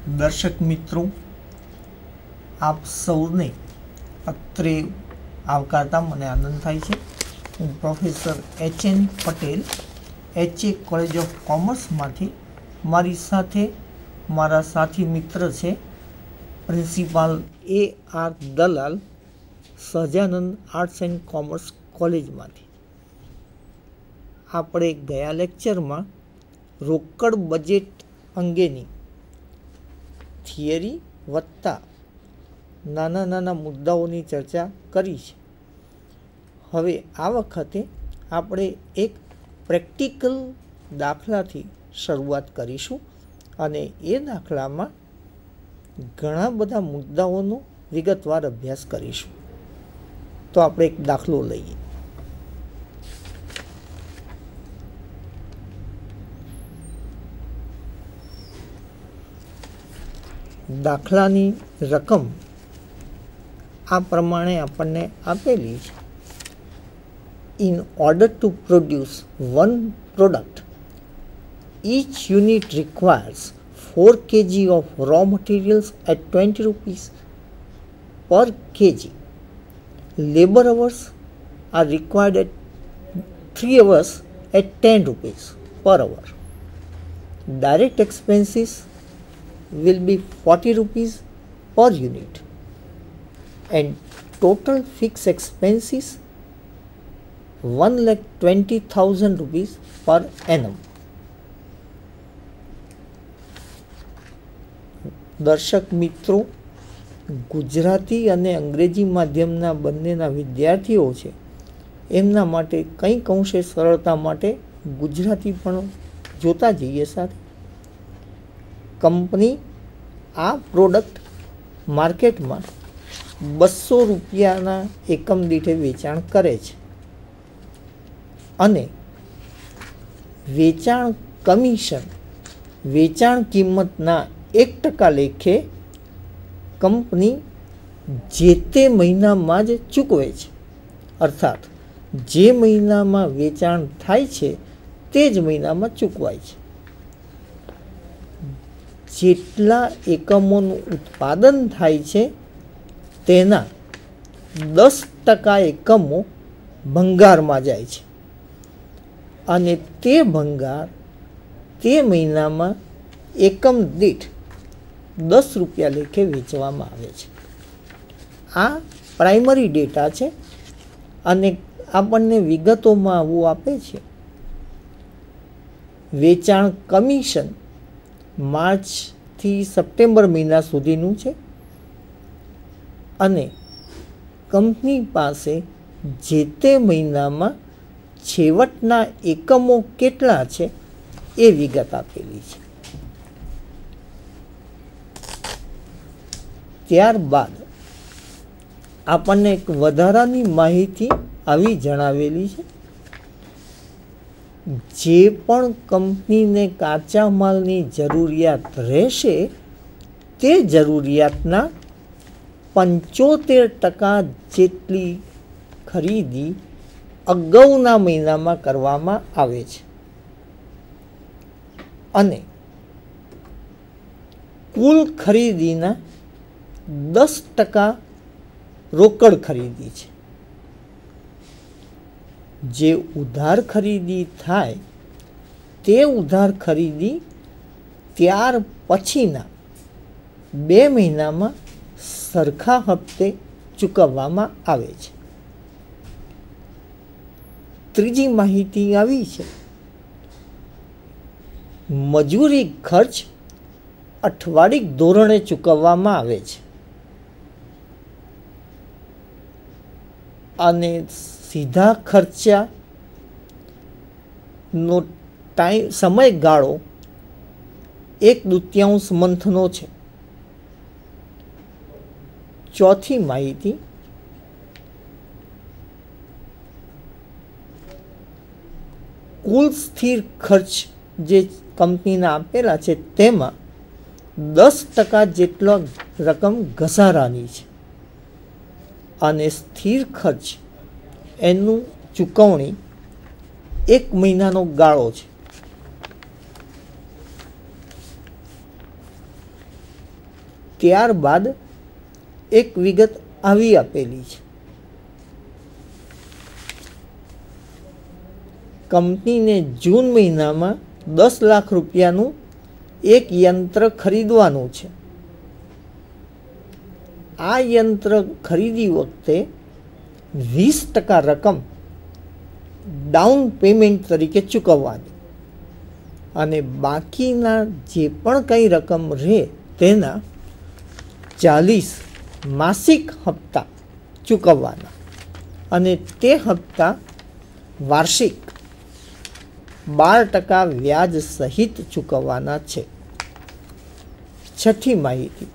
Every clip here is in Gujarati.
દર્શક મિત્રો, આપ સૌને અત્રે આવકારતા મને આનંદ થાય છે. હું professor HN Patel, HA college of કોમર્સમાંથી મારી સાથે મારા સાથી મિત્ર છે principal AR Dalal, Sahajanand arts and commerce કોલેજમાંથી. આપણે ગયા લેક્ચરમાં રોકડ બજેટ અંગેની થિયરી વત્તા નાના નાના મુદ્દાઓની ચર્ચા કરી છે. હવે આ વખતે આપણે એક પ્રેક્ટિકલ દાખલાથી શરૂઆત કરીશું અને એ દાખલામાં ઘણા બધા મુદ્દાઓનો વિગતવાર અભ્યાસ કરીશું. તો આપણે એક દાખલો લઈએ. દાખલાની રકમ આ પ્રમાણે આપણને આપેલી છે. In order to produce one product, each unit requires 4 kg of raw materials at 20 rupees per kg. Labor hours are required at 3 hours at 10 rupees per hour. Direct expenses will be 40 rupees per unit and total fixed expenses 1,20,000 rupees per annum. દર્શક મિત્રો, ગુજરાતી અને અંગ્રેજી માધ્યમના બંનેના વિદ્યાર્થીઓ છે, એમના માટે કંઈક અંશે સરળતા માટે ગુજરાતી પણ જોતા જઈએ સાથે. કંપની આ પ્રોડક્ટ માર્કેટમાં 200 રૂપિયાના એકમ દીઠે વેચાણ કરે છે અને વેચાણ કમિશન વેચાણ કિંમતના 1% લેખે કંપની જે તે મહિનામાં જ ચૂકવે છે. અર્થાત જે મહિનામાં વેચાણ થાય છે તે જ મહિનામાં ચૂકવાય છે. જેટલા એકમોનું ઉત્પાદન થાય છે તેના 10% એકમો ભંગારમાં જાય છે અને તે ભંગાર તે મહિનામાં એકમ દીઠ 10 રૂપિયા લેખે વેચવામાં આવે છે. આ પ્રાઇમરી ડેટા છે અને આપણને વિગતોમાં આવું આપે છે. વેચાણ કમિશન માર્ચથી સપ્ટેમ્બર મહિના સુધીનું છે અને કંપની પાસે જે તે મહિનામાં છેવટના એકમો કેટલા છે એ વિગત આપેલી છે. ત્યારબાદ આપણને એક વધારાની માહિતી આવી જણાવેલી છે. જે પણ કંપનીને કાચા માલની જરૂરિયાત રહેશે તે જરૂરિયાતના 75% જેટલી ખરીદી અગાઉના મહિનામાં કરવામાં આવે છે અને કુલ ખરીદીના 10% રોકડ ખરીદી છે. જે ઉધાર ખરીદી થાય તે ઉધાર ખરીદી ત્યાર પછીના 2 મહિનામાં સરખા હપ્તે ચૂકવવામાં આવે છે. ત્રીજી માહિતી આવી છે. મજૂરી ખર્ચ અઠવાડિક ધોરણે ચૂકવવામાં આવે છે અને સીધા ખર્ચાનો સમયગાળો 1/2 મંથનો છે. ચોથી માહિતી, કુલ સ્થિર ખર્ચ જે કંપનીના આપેલા છે તેમાં 10% જેટલો રકમ ઘસારાની છે અને સ્થિર ખર્ચ એનું ચૂકવણી 1 મહિનાનો ગાળો છે. ત્યારબાદ એક વિગત આવી આપેલી છે, કંપનીને જૂન મહિનામાં 10 લાખ રૂપિયાનું એક યંત્ર ખરીદવાનું છે. આ યંત્ર ખરીદી વખતે 20% રકમ ડાઉન પેમેન્ટ તરીકે ચૂકવવાની અને બાકીના જે પણ કંઈ રકમ રહે તેના 40 માસિક હપ્તા ચૂકવવાના અને તે હપ્તા વાર્ષિક 12% વ્યાજ સહિત ચૂકવવાના છે. છઠ્ઠી માહિતી,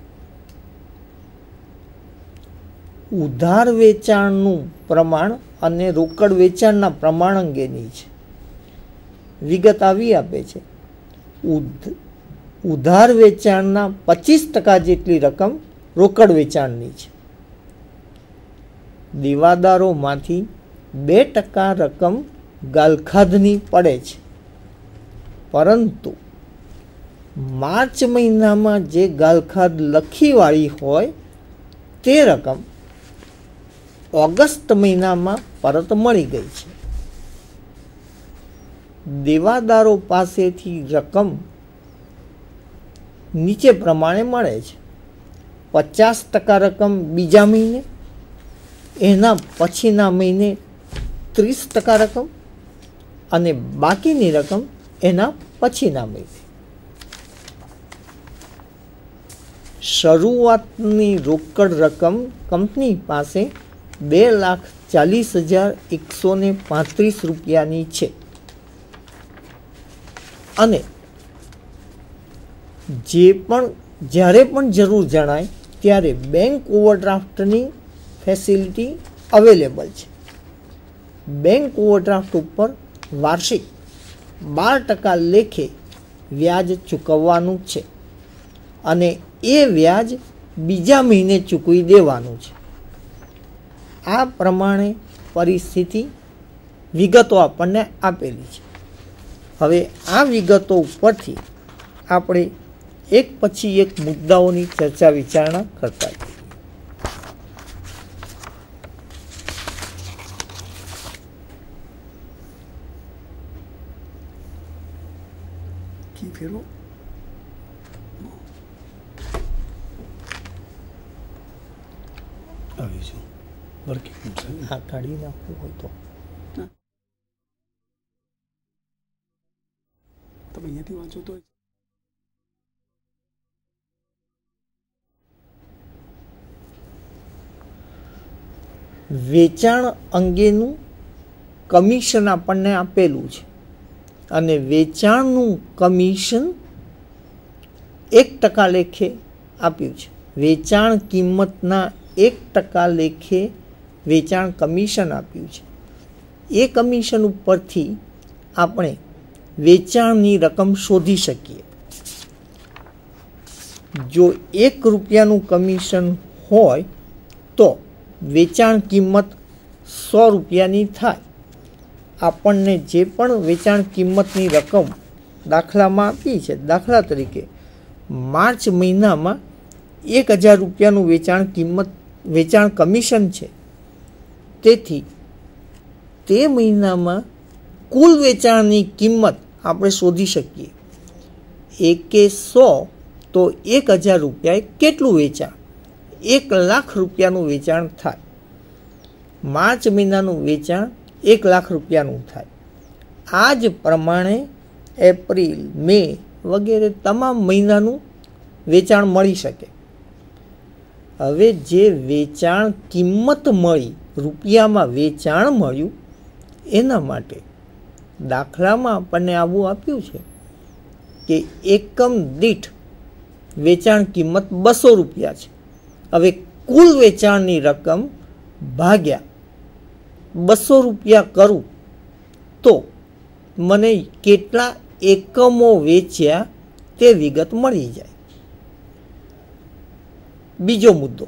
ઉધાર વેચાણનું પ્રમાણ અને રોકડ વેચાણના પ્રમાણ અંગેની છે. વિગત આવી આપે છે, ઉધાર વેચાણના 25% જેટલી રકમ રોકડ વેચાણની છે. દેવાદારોમાંથી 2% રકમ ગાલખાધની પડે છે, પરંતુ માર્ચ મહિનામાં જે ગાલખાધ લખીવાળી હોય તે રકમ ઓગસ્ટ મહિનામાં પરત મળી ગઈ છે. દેવાદારો પાસેથી રકમ નીચે પ્રમાણે મળે છે, 50% રકમ બીજા મહિને, એના પછીના મહિને 30% રકમ અને બાકીની રકમ એના પછીના મહિને. શરૂઆતની રોકડ રકમ કંપની પાસે 2,40,135 રૂપિયાની છે અને જ્યારે પણ જરૂર જણાય ત્યારે બેંક ઓવરડ્રાફ્ટની ફેસિલિટી અવેલેબલ છે. બેંક ઓવરડ્રાફ્ટ ઉપર વાર્ષિક 12% લેખે વ્યાજ ચૂકવવાનું છે અને એ વ્યાજ બીજા મહિને ચૂકવી દેવાનું છે. આ પ્રમાણે પરિસ્થિતિ વિગતો આપણને આપેલી છે. હવે આ વિગતો ઉપરથી આપણે એક પછી એક મુદ્દાઓની ચર્ચા વિચારણા કરતા જઈએ. હા, કાઢી નાખવું હોય તો તમે અહીંયાથી વાંચો તો વેચાણ અંગેનું કમિશન આપણને આપેલું છે અને વેચાણનું કમિશન 1% લેખે આપ્યું છે. વેચાણ કિંમતના 1% લેખે વેચાણ કમિશન આપ્યું છે. એ કમિશન ઉપરથી આપણે વેચાણની રકમ શોધી શકીએ. જો 1 રૂપિયાનું કમિશન હોય તો વેચાણ કિંમત 100 રૂપિયાની થાય. આપણને જે પણ વેચાણ કિંમતની રકમ દાખલામાં આપી છે, દાખલા તરીકે માર્ચ મહિનામાં 1000 રૂપિયાનું વેચાણ કમિશન છે. તેથી તે મહિનામાં કુલ વેચાણની કિંમત આપણે શોધી શકીએ. 100 તો 1000 રૂપિયાએ કેટલું વેચાણ? 1 લાખ રૂપિયાનું વેચાણ થાય. માર્ચ મહિનાનું વેચાણ 1 લાખ રૂપિયાનું થાય. આ જ પ્રમાણે એપ્રિલ, મે વગેરે તમામ મહિનાનું વેચાણ મળી શકે. હવે જે વેચાણ કિંમત મળી, રૂપિયામાં વેચાણ મળ્યું, એના માટે દાખલામાં આપણને આવું આપ્યું છે કે એકમ દીઠ વેચાણ કિંમત 200 રૂપિયા છે. હવે કુલ વેચાણની રકમ ભાગ્યા 200 રૂપિયા કરું તો મને કેટલા એકમો વેચ્યા તે વિગત મળી જાય. બીજો મુદ્દો,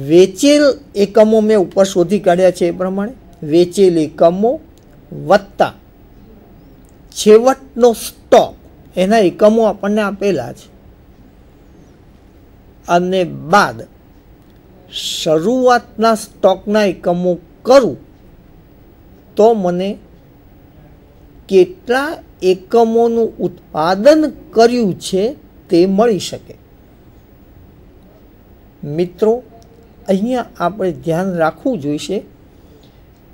વેચેલ એકમો મેં ઉપર શોધી કાઢ્યા છે એ પ્રમાણે વેચેલ એકમો વત્તા છેવટનો સ્ટોક, એના એકમો આપણને આપેલા છે. અને બાદ શરૂઆતના સ્ટોકના એકમો કરું તો મને કેટલા એકમોનું ઉત્પાદન કર્યું છે તે મળી શકે. મિત્રો, અહીંયા આપણે ધ્યાન રાખવું જોઈશે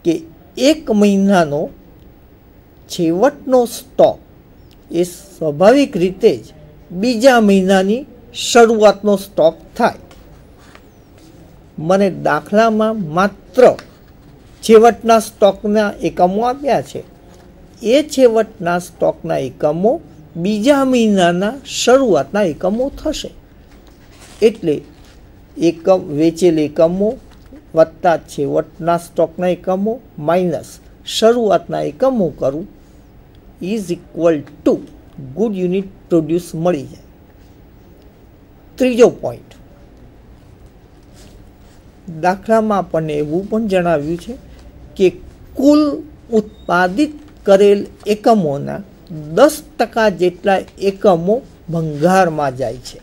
કે એક મહિનાનો છેવટનો સ્ટોક એ સ્વાભાવિક રીતે જ બીજા મહિનાની શરૂઆતનો સ્ટોક થાય. મને દાખલામાં માત્ર છેવટના સ્ટોકના એકમો આપ્યા છે. એ છેવટના સ્ટોકના એકમો બીજા મહિનાના શરૂઆતના એકમો થશે. એટલે વેચેલ એકમો વત્તા છેવટના સ્ટોકના એકમો માઇનસ શરૂઆતના એકમો કરું is equal to good unit produce મળી જાય. ત્રીજો પોઈન્ટ, દાખલામાં આપણને એવું પણ જણાવ્યું છે કે કુલ ઉત્પાદિત કરેલ એકમોના 10% જેટલા એકમો ભંગારમાં જાય છે.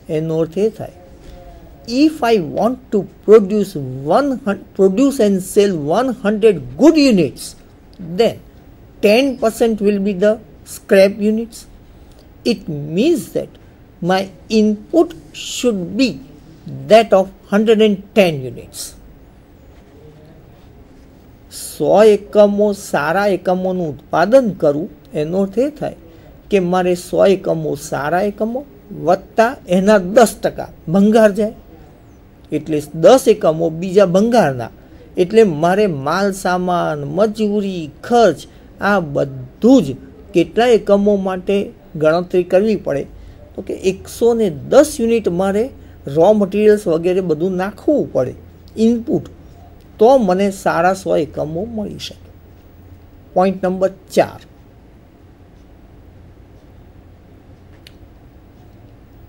એનો અર્થ એ થાય, if I want to produce and sell 100 good units, then 10% will be the scrap units. It means that my input should be that of 110 units. 100 એકમો સારા એકમોનું ઉત્પાદન કરું એનો અર્થ એ થાય કે મારે 100 એકમો સારા એકમો વત્તા એના 10% ભંગાર જાય. એટલે 10 એકમો બીજા ભંગારના. એટલે મારે માલ સામાન, મજૂરી, ખર્ચ આ બધું જ કેટલા એકમો માટે ગણતરી કરવી પડે તો કે 110 યુનિટ મારે રો મટીરિયલ્સ વગેરે બધું નાખવું પડે ઇનપુટ, તો મને સારા 100 એકમો મળી શકે. પોઈન્ટ નંબર 4,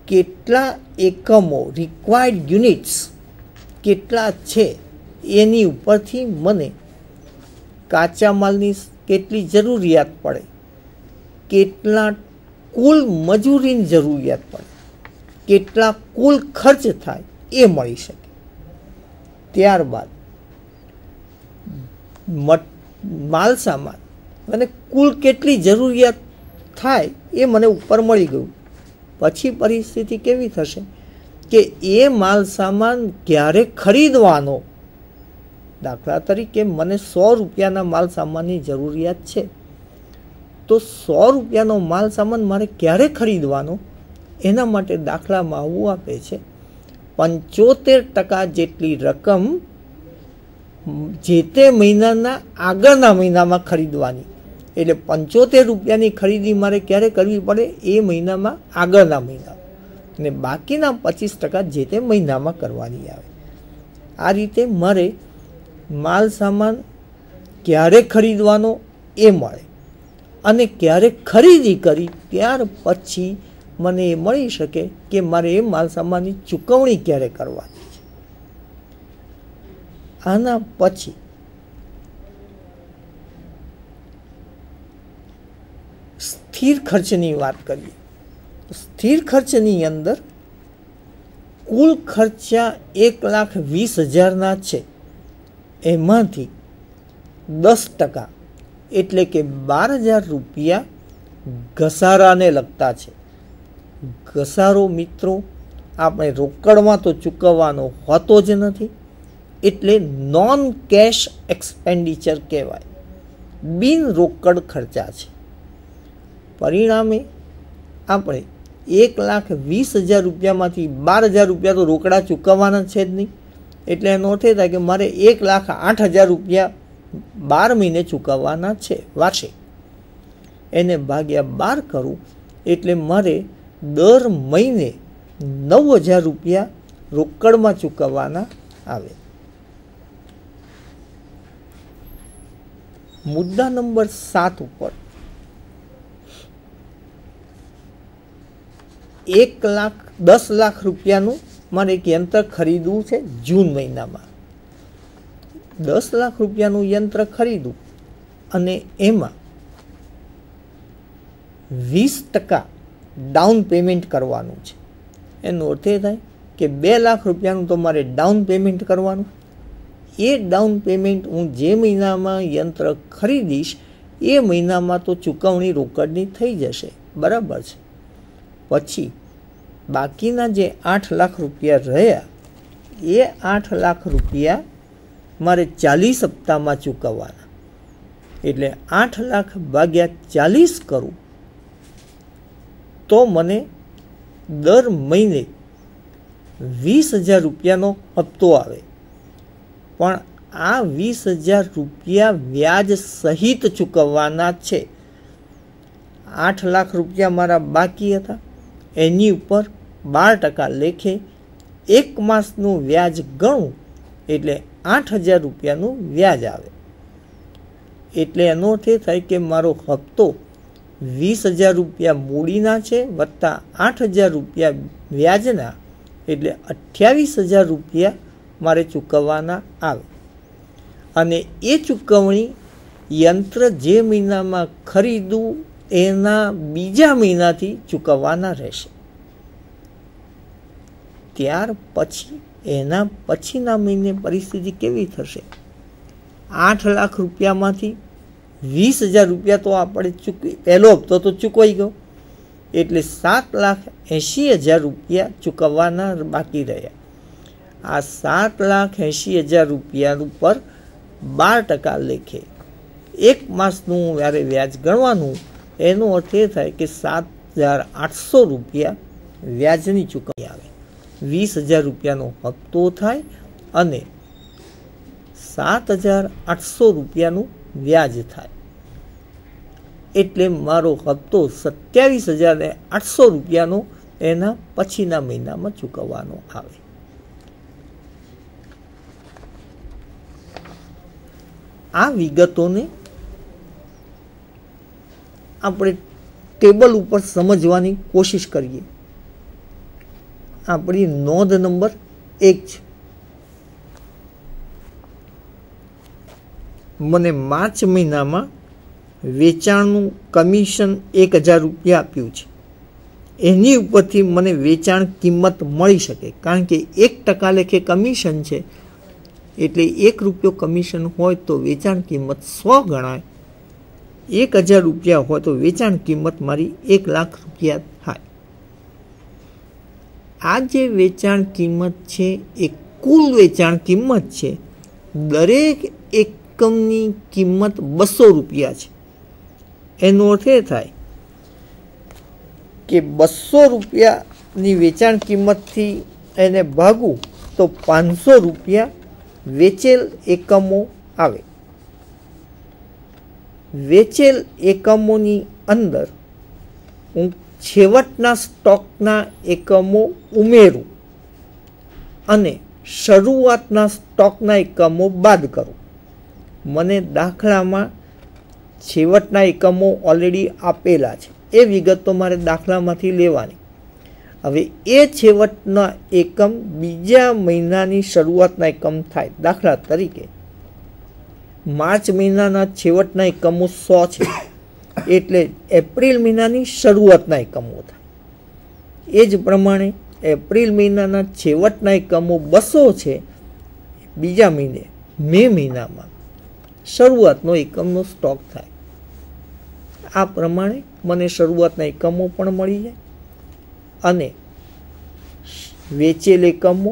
કેટલા એકમો રિક્વાયર્ડ યુનિટ્સ કેટલા છે એની ઉપરથી મને કાચા માલની કેટલી જરૂરિયાત પડે, કેટલા કુલ મજૂરીની જરૂરિયાત પડે, કેટલા કુલ ખર્ચ થાય એ મળી શકે. ત્યારબાદ માલ સામાન અને કુલ કેટલી જરૂરિયાત થાય એ મને ઉપર મળી ગયું. પછી પરિસ્થિતિ કેવી થશે કે એ માલ સામાન ક્યારે ખરીદવાનો. દાખલા તરીકે મને 100 રૂપિયાના માલ સામાનની જરૂરિયાત છે, તો 100 રૂપિયાનો માલ સામાન મારે ક્યારે ખરીદવાનો એના માટે દાખલામાં આવું આપે છે 75% જેટલી રકમ જે તે મહિનાના આગળના મહિનામાં ખરીદવાની. એટલે 75 રૂપિયાની ખરીદી મારે ક્યારે કરવી પડે એ મહિનામાં આગળના મહિના, અને બાકીના 25% જે તે મહિનામાં કરવાની આવે. આ રીતે મારે માલ સામાન ક્યારે ખરીદવાનો એ મળે, અને ક્યારે ખરીદી કરી ત્યાર પછી મને એ મળી શકે કે મારે એ માલ સામાનની ચૂકવણી ક્યારે કરવાની છે. આના પછી સ્થિર ખર્ચની વાત કરીએ. સ્થિર ખર્ચની અંદર કુલ ખર્ચા 1,20,000 છે, એમાંથી 10% એટલે કે 12,000 રૂપિયા ઘસારાને લગતા છે. ઘસારો મિત્રો આપણે રોકડમાં તો ચૂકવવાનો હોતો જ નથી, એટલે નોન કેશ એક્સપેન્ડિચર કહેવાય, બિન રોકડ ખર્ચા છે. પરિણામે આપણે 1,20,000 રૂપિયામાંથી 12,000 રૂપિયા તો રોકડા ચૂકવવાના છે જ નહીં. એટલે એનો અર્થ એ થાય કે મારે 1,08,000 રૂપિયા 12 મહિને ચૂકવવાના છે વાર્ષિક. એને ભાગ્યા 12 કરું એટલે મારે દર મહિને 9,000 રૂપિયા રોકડમાં ચૂકવવાના આવે. મુદ્દા નંબર 7 ઉપર 10 લાખ રૂપિયાનું મારે એક યંત્ર ખરીદવું છે જૂન મહિનામાં. 10 લાખ રૂપિયાનું યંત્ર ખરીદું અને એમાં 20% ડાઉન પેમેન્ટ કરવાનું છે. એનો અર્થ એ થાય કે 2 લાખ રૂપિયાનું તો મારે ડાઉન પેમેન્ટ કરવાનું. એ ડાઉન પેમેન્ટ હું જે મહિનામાં યંત્ર ખરીદીશ એ મહિનામાં તો ચૂકવણી રોકડની થઈ જશે, બરાબર છે. પછી બાકીના જે 8 લાખ રૂપિયા રહ્યા એ 8 લાખ રૂપિયા મારે 40 હપ્તામાં ચૂકવવાના. એટલે 8 લાખ ભાગ્યા 40 કરું તો મને દર મહિને 20,000 રૂપિયાનો હપ્તો આવે. પણ આ 20,000 રૂપિયા વ્યાજ સહિત ચૂકવવાના છે. 8 લાખ રૂપિયા મારા બાકી હતા, એની ઉપર 12% લેખે 1 માસનું વ્યાજ ગણું એટલે 8,000 રૂપિયાનું વ્યાજ આવે. એટલે એનો અર્થ એ થાય કે મારો હપ્તો 20,000 રૂપિયા મૂડીના છે વત્તા 8,000 રૂપિયા વ્યાજના, એટલે 28,000 રૂપિયા મારે ચૂકવવાના આવે. અને એ ચૂકવણી યંત્ર જે મહિનામાં ખરીદું એના બીજા મહિનાથી ચૂકવવાના રહેશે. ત્યાર પછી એના પછીના મહિને પરિસ્થિતિ કેવી થશે? 8 લાખ રૂપિયામાંથી 20,000 રૂપિયા તો આપણે ચૂકવી, પહેલો હપ્તો તો ચૂકવાઈ ગયો, એટલે 7,80,000 રૂપિયા ચૂકવવાના બાકી રહ્યા. આ 7,80,000 રૂપિયા ઉપર 12% લેખે 1 માસનું જ્યારે વ્યાજ ગણવાનું, એનો અર્થ એ થાય કે 7,800 રૂપિયા વ્યાજની ચૂકવણી આવે. 20,000 રૂપિયાનો હપ્તો થાય અને 7,800 રૂપિયાનું વ્યાજ થાય. એટલે મારો હપ્તો 27,800 રૂપિયાનો એના પછીના મહિનામાં ચૂકવવાનો આવે. આ વિગતોને આપણે ટેબલ ઉપર સમજવાની કોશિશ કરીએ. આપણી નોંધ નંબર 1 છે. મને માર્ચ મહિનામાં વેચાણનું કમિશન 1,000 રૂપિયા આપ્યું છે. એની ઉપરથી મને વેચાણ કિંમત મળી શકે, કારણ કે 1% લેખે કમિશન છે. એટલે 1 રૂપિયો કમિશન હોય તો વેચાણ કિંમત 100 ગણાય. 1,000 રૂપિયા હોય તો વેચાણ કિંમત મારી 1 લાખ રૂપિયા થાય. આ જે વેચાણ કિંમત છે એ કુલ વેચાણ કિંમત છે. દરેક એકમની કિંમત 200 રૂપિયા છે. એનો અર્થ એ થાય કે 200 રૂપિયાની વેચાણ કિંમતથી એને ભાગું તો 500 રૂપિયા વેચેલ એકમો આવે. વેચેલ એકમોની અંદર હું છેવટના સ્ટોકના એકમો ઉમેરું અને શરૂઆતના સ્ટોકના એકમો બાદ કરું. મને દાખલામાં છેવટના એકમો ઓલરેડી આપેલા છે, એ વિગતો મારે દાખલામાંથી લેવાની. હવે એ છેવટના એકમ બીજા મહિનાની શરૂઆતના એકમ થાય. દાખલા તરીકે માર્ચ મહિનાના છેવટના એકમો 100 છે, એટલે એપ્રિલ મહિનાની શરૂઆતના એકમો થાય. એ જ પ્રમાણે એપ્રિલ મહિનાના છેવટના એકમો 200 છે, બીજા મહિને મે મહિનામાં શરૂઆતનો એકમનો સ્ટોક થાય. આ પ્રમાણે મને શરૂઆતના એકમો પણ મળી જાય અને વેચેલ એકમો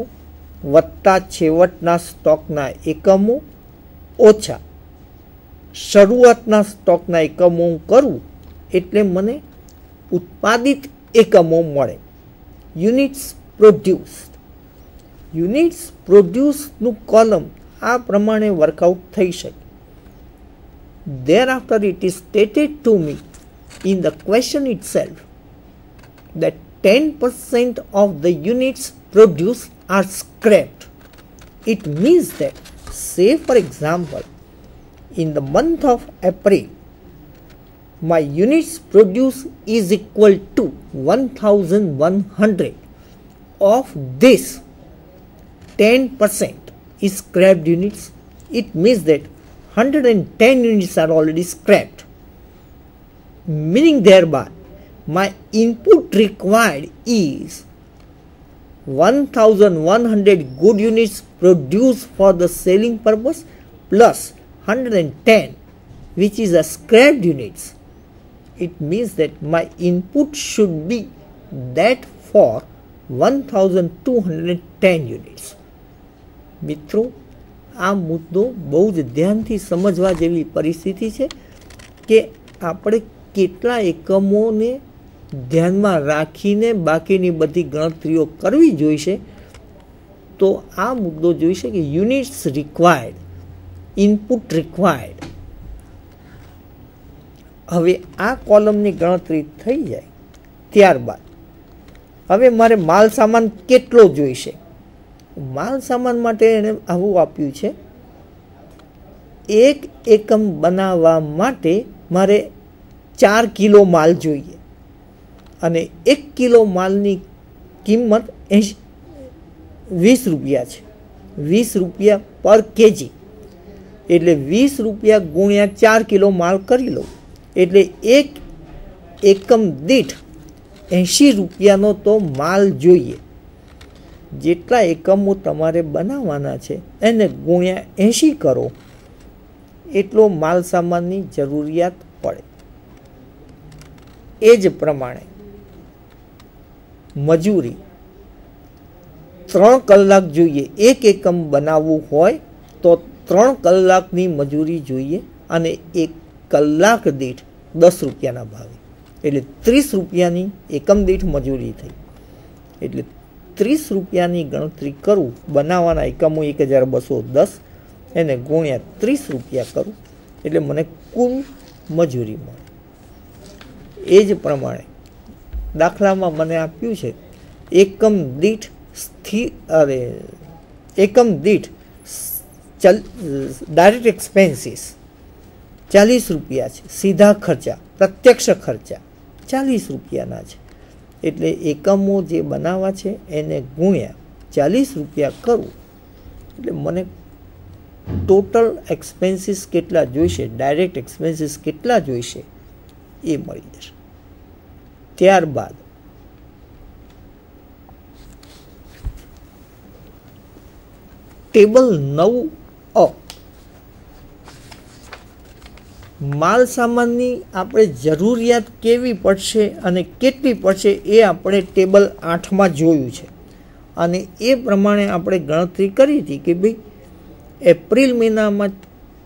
વત્તા છેવટના સ્ટોકના એકમો ઓછા શરૂઆતના સ્ટોકના એકમો કરું એટલે મને ઉત્પાદિત એકમો મળે. Units produced. યુનિટ્સ પ્રોડ્યુસનું કોલમ આ પ્રમાણે વર્કઆઉટ થઈ શકે. Thereafter it is stated to me in the question itself that 10% of the units produced are scrapped. It means that, say for example, in the month of April, my units produced is equal to 1,100. Of this, 10% is scrapped units. It means that 110 units are already scrapped. Meaning thereby, my input required is 1100 good units produced for the selling purpose plus 110 which is a scrapped units. It means that my input should be that for 1210 units. મિત્રો, આ મુદ્દો બહુ જ ધ્યાનથી સમજવા જેવી પરિસ્થિતિ છે કે આપણે કેટલા એકમોને ધ્યાનમાં રાખીને બાકીની બધી ગણતરીઓ કરવી જોઈશે. તો આ મુદ્દો જોઈશે કે યુનિટ્સ રિક્વાયર્ડ, ઇનપુટ રિક્વાયર્ડ. હવે આ કોલમની ગણતરી થઈ જાય ત્યારબાદ હવે મારે માલ સામાન કેટલો જોઈશે. માલ સામાન માટે એણે આવું આપ્યું છે, એક એકમ બનાવવા માટે મારે 4 કિલો માલ જોઈએ અને 1 કિલો માલની કિંમત 20 રૂપિયા છે. 20 રૂપિયા પર કેજી એટલે 20 રૂપિયા ગુણ્યા 4 કિલો માલ કરી લો એટલે એક એકમ દીઠ 80 રૂપિયાનો તો માલ જોઈએ. જેટલા એકમો તમારે બનાવવાના છે એને ગુણ્યા 80 કરો એટલો માલ સામાનની જરૂરિયાત પડે. એ જ પ્રમાણે મજૂરી 3 કલાક જોઈએ. એક એકમ બનાવવું હોય તો 3 કલાકની મજૂરી જોઈએ અને 1 કલાક દીઠ 10 રૂપિયાના ભાવે એટલે 30 રૂપિયાની એકમ દીઠ મજૂરી થઈ. એટલે 30 રૂપિયાની ગણતરી કરું, બનાવવાના એકમો 1210 એને ગુણ્યા 30 રૂપિયા કરું એટલે મને કુલ મજૂરી મળે. એ જ પ્રમાણે દાખલામાં મને આપ્યું છે એકમ દીઠ ડાયરેક્ટ એક્સપેન્સીસ 40 રૂપિયા છે. સીધા ખર્ચા, પ્રત્યક્ષ ખર્ચા 40 રૂપિયાના છે. એટલે એકમો જે બનાવવા છે એને ગુણ્યા 40 રૂપિયા કરું એટલે મને ટોટલ એક્સપેન્સીસ કેટલા જોઈશે, ડાયરેક્ટ એક્સપેન્સીસ કેટલા જોઈશે એ મળી જશે. ત્યારબાદ ટેબલ 9 માલ સામાનની આપણે જરૂરિયાત કેવી પડશે અને કેટલી પડશે એ આપણે ટેબલ 8માં જોયું છે અને એ પ્રમાણે આપણે ગણતરી કરી હતી કે ભાઈ એપ્રિલ મહિનામાં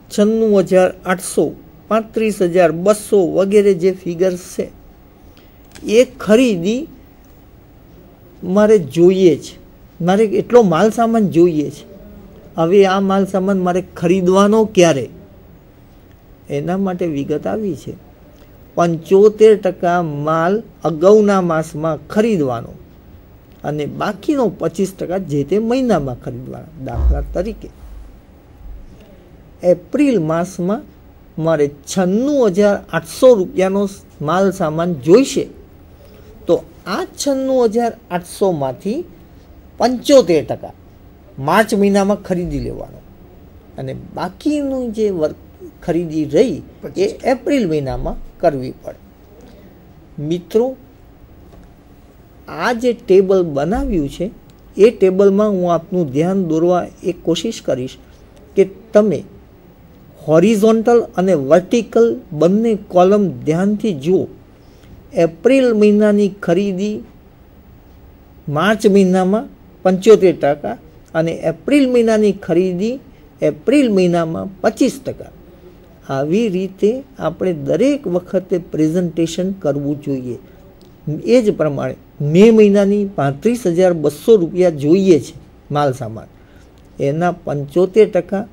96,800, 35,200 વગેરે જે ફિગર્સ છે એ ખરીદી મારે જોઈએ છે. મારે એટલો માલ સામાન જોઈએ છે. હવે આ માલ સામાન મારે ખરીદવાનો ક્યારે એના માટે વિગત આવી છે. 75% માલ અગાઉના માસમાં ખરીદવાનો અને બાકીનો 25% જે તે મહિનામાં ખરીદવાનો. દાખલા તરીકે એપ્રિલ માસમાં મારે 96,800 રૂપિયાનો માલ સામાન જોઈશે તો આ 96,800માંથી 75% માર્ચ મહિનામાં ખરીદી લેવાનો અને બાકીનું જે ખરીદી રહી એ એપ્રિલ મહિનામાં કરવી પડે. મિત્રો, આ જે ટેબલ બનાવ્યું છે એ ટેબલમાં હું આપનું ધ્યાન દોરવા એક કોશિશ કરીશ કે તમે હોરિઝોન્ટલ અને વર્ટિકલ બંને કોલમ ધ્યાનથી જુઓ. એપ્રિલ મહિનાની ખરીદી માર્ચ મહિનામાં 75% અને એપ્રિલ મહિનાની ખરીદી એપ્રિલ મહિનામાં 25%. આવી રીતે આપણે દરેક વખતે પ્રેઝન્ટેશન કરવું જોઈએ. એ જ પ્રમાણે મે મહિનાની 35,200 રૂપિયા જોઈએ છે માલ સામાન, એના 75%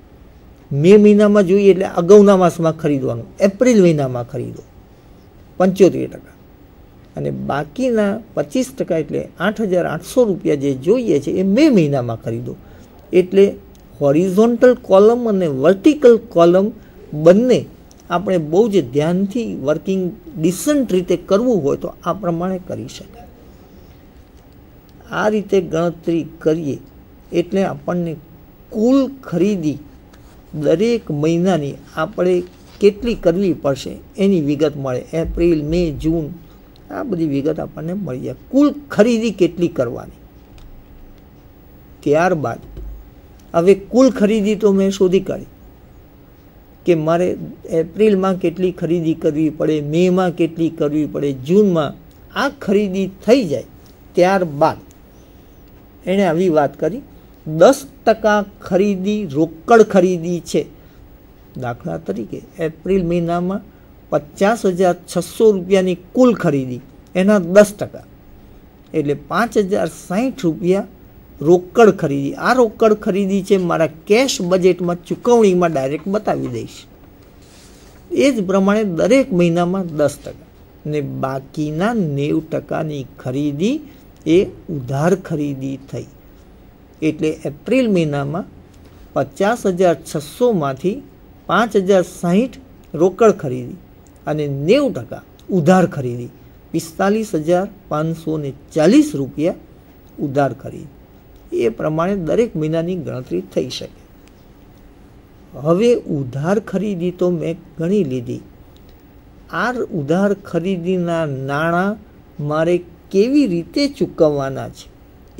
મે મહિનામાં જોઈએ એટલે અગાઉના માસમાં ખરીદવાનું, એપ્રિલ મહિનામાં ખરીદો 75% અને બાકીના 25% એટલે 8,800 રૂપિયા જે જોઈએ છે એ મે મહિનામાં ખરીદો. એટલે હોરિઝોન્ટલ કોલમ અને વર્ટિકલ કોલમ બંને આપણે બહુ જ ધ્યાનથી વર્કિંગ ડિસન્ટ રીતે કરવું હોય તો આ પ્રમાણે કરી શકાય. આ રીતે ગણતરી કરીએ એટલે આપણને કુલ ખરીદી દરેક મહિનાની આપણે કેટલી કરવી પડશે એની વિગત મળે. એપ્રિલ, મે, જૂન આ બધી વિગત આપણને મળી જાય. કુલ ખરીદી કેટલી કરવાની ત્યારબાદ હવે કુલ ખરીદી તો મેં શોધી કાઢી કે મારે એપ્રિલમાં કેટલી ખરીદી કરવી પડે, મેમાં કેટલી કરવી પડે, જૂનમાં. આ ખરીદી થઈ જાય ત્યારબાદ એણે આવી વાત કરી 10% ખરીદી રોકડ ખરીદી છે. દાખલા તરીકે એપ્રિલ મહિનામાં 50,600 રૂપિયાની કુલ ખરીદી, એના 10% એટલે 5,060 રૂપિયા રોકડ ખરીદી. આ રોકડ ખરીદી છે મારા કેશ બજેટમાં ચૂકવણીમાં ડાયરેક્ટ બતાવી દઈશ. એ જ પ્રમાણે દરેક મહિનામાં 10% ને બાકીના 90%ની ખરીદી એ ઉધાર ખરીદી થઈ. એટલે એપ્રિલ મહિનામાં 50,600માંથી 5,060 રોકડ ખરીદી અને 90% ઉધાર ખરીદી 45,540 રૂપિયા ઉધાર ખરીદી. એ પ્રમાણે દરેક મહિનાની ગણતરી થઈ શકે. હવે ઉધાર ખરીદી તો મેં ગણી લીધી. આ ઉધાર ખરીદીના નાણાં મારે કેવી રીતે ચૂકવવાના છે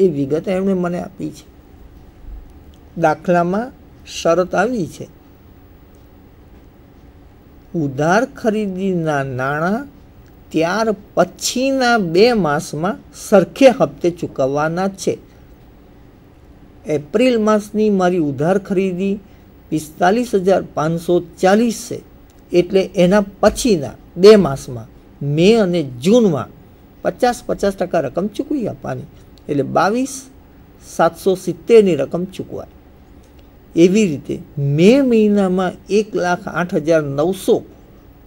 એ વિગત એમણે મને આપી છે. દાખલામાં શરત આવી છે, ઉધાર ખરીદીના નાણાં ત્યાર પછીના 2 માસમાં સરખે હપ્તે ચૂકવવાના છે. એપ્રિલ માસની મારી ઉધાર ખરીદી 45,540 છે, એટલે એના પછીના 2 માસમાં મે અને જૂનમાં 50% રકમ ચૂકવી આપવાની, એટલે 22,770ની રકમ ચૂકવાય. એવી રીતે મે મહિનામાં 1,08,900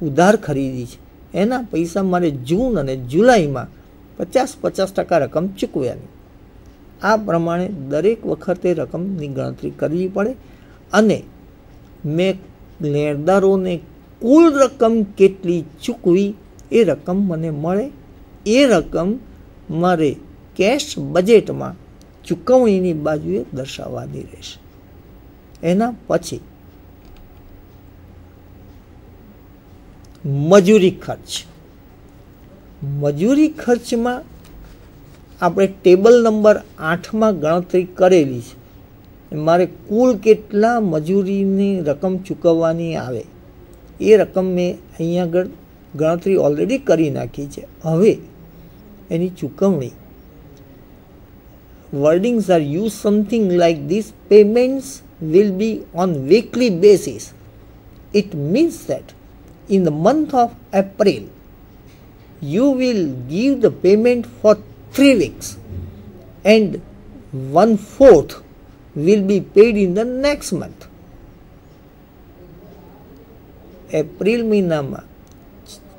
ઉધાર ખરીદી છે, એના પૈસા મારે જૂન અને જુલાઈમાં 50% રકમ ચૂકવ્યાની. આ પ્રમાણે દરેક વખતે રકમની ગણતરી કરવી પડે અને મેં લેણદારોને કુલ રકમ કેટલી ચૂકવી એ રકમ મને મળે. એ રકમ મારે કેશ બજેટમાં ચૂકવણીની બાજુએ દર્શાવવાની રહેશે. એના પછી મજૂરી ખર્ચ. મજૂરી ખર્ચમાં આપણે ટેબલ નંબર 8માં ગણતરી કરેલી છે. મારે કુલ કેટલા મજૂરીની રકમ ચૂકવવાની આવે એ રકમ મેં અહીંયા આગળ ગણતરી ઓલરેડી કરી નાખી છે. હવે એની ચૂકવણી wordings are used something like this: payments will be on weekly basis. It means that in the month of April you will give the payment for 3 weeks and 1/4 will be paid in the next month. April મહિનામાં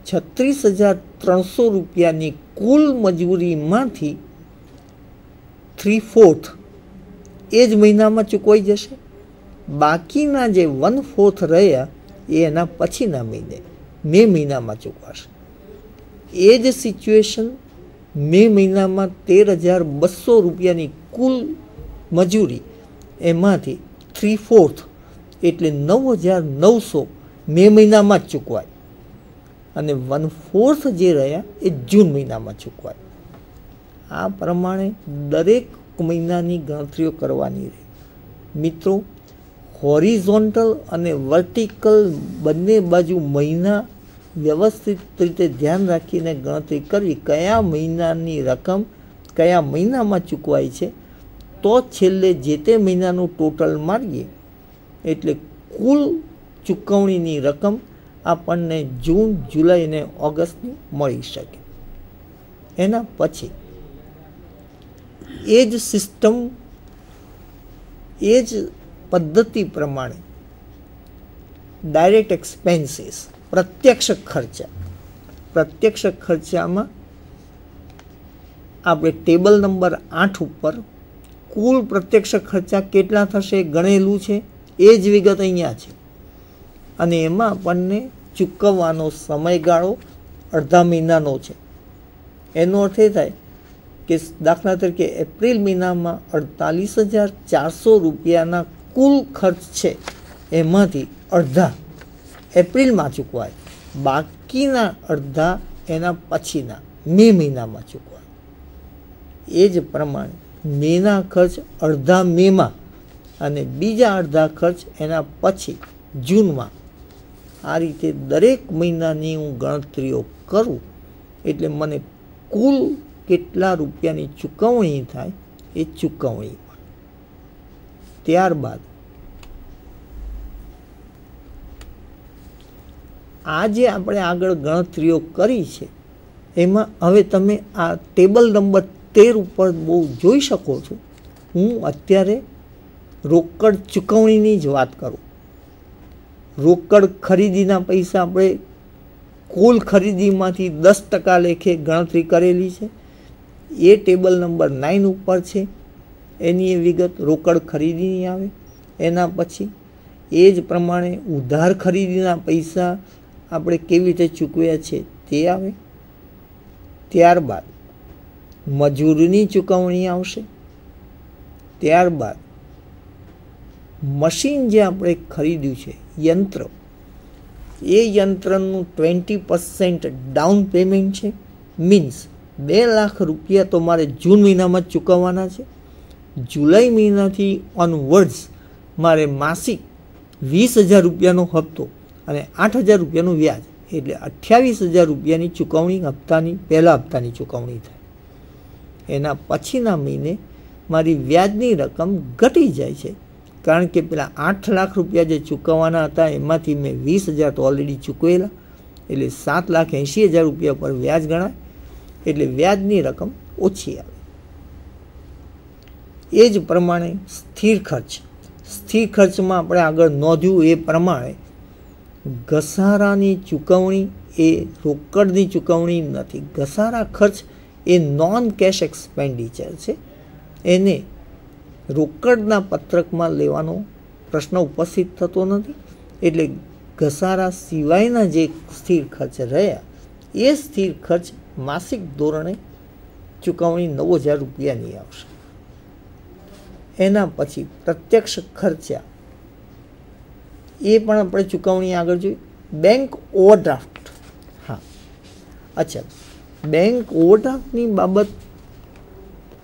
36,300 રૂપિયાની કુલ મજૂરીમાંથી 3/4 એ જ મહિનામાં ચૂકવાઈ જશે. બાકીના જે 1/4 રહ્યા એ એના પછીના મહિને મે મહિનામાં ચૂકવાશે. એ જ સિચ્યુએશન મે મહિનામાં 13,200 રૂપિયાની કુલ મજૂરી, એમાંથી 3/4 એટલે 9,900 મે મહિનામાં જ ચૂકવાય અને 1/4 જે રહ્યા એ જૂન મહિનામાં ચૂકવાય. આ પ્રમાણે દરેક મહિનાની ગણતરીઓ કરવાની રહે. મિત્રો, હોરિઝોન્ટલ અને વર્ટિકલ બંને બાજુ મહિના વ્યવસ્થિત રીતે ધ્યાન રાખીને ગણતરી કરવી, કયા મહિનાની રકમ કયા મહિનામાં ચૂકવાય છે, તો છેલ્લે જે તે મહિનાનું ટોટલ મારીએ એટલે કુલ ચૂકવણીની રકમ આપણને જૂન, જુલાઈ અને ઓગસ્ટની મળી શકે. એના પછી એ જ સિસ્ટમ, એ જ પદ્ધતિ પ્રમાણે ડાયરેક્ટ એક્સપેન્સીસ, પ્રત્યક્ષ ખર્ચા. પ્રત્યક્ષ ખર્ચામાં આપણે ટેબલ નંબર 8 ઉપર કુલ પ્રત્યક્ષ ખર્ચા કેટલા થશે ગણેલું છે. એ જ વિગત અહીંયા છે અને એમાં આપણને ચૂકવવાનો સમયગાળો અડધા મહિનાનો છે. એનો અર્થ એ થાય કે દાખલા તરીકે એપ્રિલ મહિનામાં 48,400 રૂપિયાના કુલ ખર્ચ છે, એમાંથી અડધા એપ્રિલમાં ચૂકવાય, બાકીના અડધા એના પછીના મે મહિનામાં ચૂકવાય. એ જ પ્રમાણે મેના ખર્ચ અડધા મેમાં અને બીજા અડધા ખર્ચ એના પછી જૂનમાં, આ રીતે દરેક મહિનાની હું ગણતરીઓ કરું એટલે મને કુલ કેટલા રૂપિયાની ચૂકવણી થાય એ ચૂકવણી મળે. ત્યારબાદ આ જે આપણે આગળ ગણતરીઓ કરી છે એમાં હવે તમે આ ટેબલ નંબર 13 ઉપર બહુ જોઈ શકો છો. હું અત્યારે રોકડ ચૂકવણીની જ વાત કરું. રોકડ ખરીદીના પૈસા આપણે કુલ ખરીદીમાંથી 10% લેખે ગણતરી કરેલી છે. એ ટેબલ નંબર 9 ઉપર છે. એની એ વિગત રોકડ ખરીદીની આવે. એના પછી એ જ પ્રમાણે ઉધાર ખરીદીના પૈસા આપણે કેવી રીતે ચૂકવ્યા છે તે આવે. ત્યારબાદ મજૂરીની ચૂકવણી આવશે. ત્યારબાદ મશીન જે આપણે ખરીદ્યું છે, યંત્ર, એ યંત્રનું 20% ડાઉન પેમેન્ટ છે. મીન્સ 2 લાખ રૂપિયા તો મારે જૂન મહિનામાં જ ચૂકવવાના છે. જુલાઈ મહિનાથી ઓનવર્ડ્સ મારે માસિક 20,000 રૂપિયાનો હપ્તો અને 8,000 રૂપિયાનું વ્યાજ, એટલે 28,000 રૂપિયાની ચૂકવણી હપ્તાની પહેલા હપ્તાની ચૂકવણી થાય. એના પછીના મહિને મારી વ્યાજની રકમ ઘટી જાય છે, કારણ કે પેલા 8 લાખ રૂપિયા જે ચૂકવવાના હતા એમાંથી મેં 20,000 તો ઓલરેડી ચૂકવેલા, એટલે 7,80,000 રૂપિયા પર વ્યાજ ગણાય, એટલે વ્યાજની રકમ ઓછી આવે. એ જ પ્રમાણે સ્થિર ખર્ચ. સ્થિર ખર્ચમાં આપણે આગળ નોંધ્યું એ પ્રમાણે ઘસારાની ચૂકવણી એ રોકડની ચૂકવણી નથી. ઘસારા ખર્ચ એ નોન કેશ એક્સપેન્ડિચર છે. એને રોકડના પત્રકમાં લેવાનો પ્રશ્ન ઉપસ્થિત થતો નથી. એટલે ઘસારા સિવાયના જે સ્થિર ખર્ચ રહ્યા એ સ્થિર ખર્ચ માસિક ધોરણે ચૂકવણી 9,000 રૂપિયાની આવશે. એના પછી પ્રત્યક્ષ ખર્ચા, એ પણ આપણે ચૂકવણી આગળ જોઈ. Bank overdraft. હા, અચ્છા, બેંક ઓવરડ્રાફ્ટની બાબત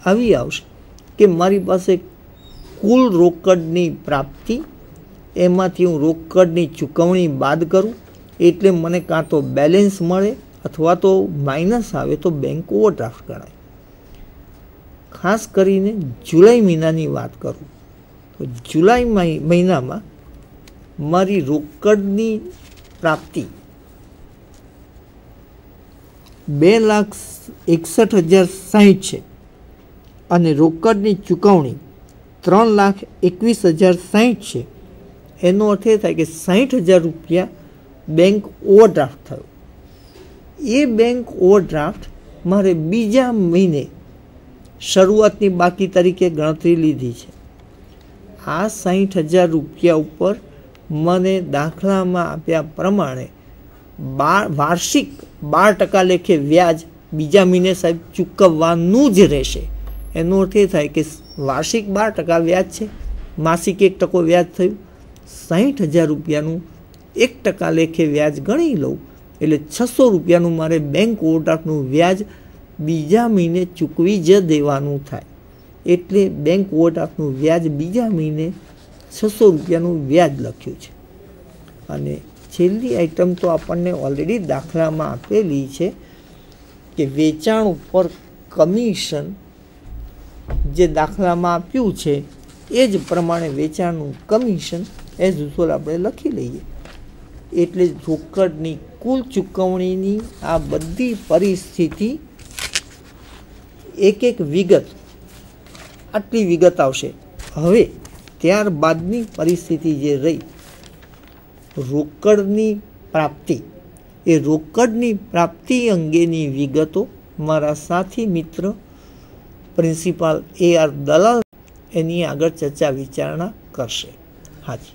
આવી આવશે કે મારી પાસે કુલ રોકડની પ્રાપ્તિ, એમાંથી હું રોકડની ચૂકવણી બાદ કરું એટલે મને કાં તો બેલેન્સ મળે અથવા તો માઇનસ આવે તો બેંક ઓવરડ્રાફ્ટ ગણાય. ખાસ કરીને જુલાઈ મહિનાની વાત કરું તો જુલાઈ મહિનામાં મારી રોકડની પ્રાપ્તિ 2,61,060 છે અને રોકડની ચૂકવણી 3,21,060 છે. એનો અર્થ એ થાય કે 60,000 રૂપિયા બેંક ઓવરડ્રાફ્ટ થયો. એ બેંક ઓવરડ્રાફ્ટ મારે બીજા મહિને શરૂઆતની બાકી તરીકે ગણતરી લીધી છે. આ 60,000 રૂપિયા ઉપર મને દાખલામાં આપ્યા પ્રમાણે વાર્ષિક 12% લેખે વ્યાજ બીજા મહિને સાહેબ ચૂકવવાનું જ રહેશે. એનો અર્થ એ થાય કે વાર્ષિક 12% વ્યાજ છે, માસિક 1% વ્યાજ થયું. 60,000 રૂપિયાનું 1% લેખે વ્યાજ ગણી લઉં એટલે 600 રૂપિયાનું મારે બેંક ઓવરડ્રાફ્ટનું વ્યાજ બીજા મહિને ચૂકવી જ દેવાનું થાય. એટલે બેંક ઓવરડ્રાફ્ટનું વ્યાજ બીજા મહિને 600 રૂપિયાનું વ્યાજ લખ્યું છે. અને છેલ્લી આઈટમ તો આપણને ઓલરેડી દાખલામાં આપેલી છે કે વેચાણ ઉપર કમિશન, જે દાખલામાં આપ્યું છે એ જ પ્રમાણે વેચાણનું કમિશન એઝ યુઝ્યુઅલ આપણે લખી લઈએ. એટલે રોકડની કુલ ચૂકવણીની આ બધી પરિસ્થિતિ એક વિગત, આટલી વિગત આવશે. હવે ત્યારબાદની પરિસ્થિતિ જે રહી રોકડની પ્રાપ્તિ, એ રોકડની પ્રાપ્તિ અંગેની વિગતો મારા સાથી મિત્ર પ્રિન્સિપાલ AR દલાલ એની આગળ ચર્ચા વિચારણા કરશે. હાજી.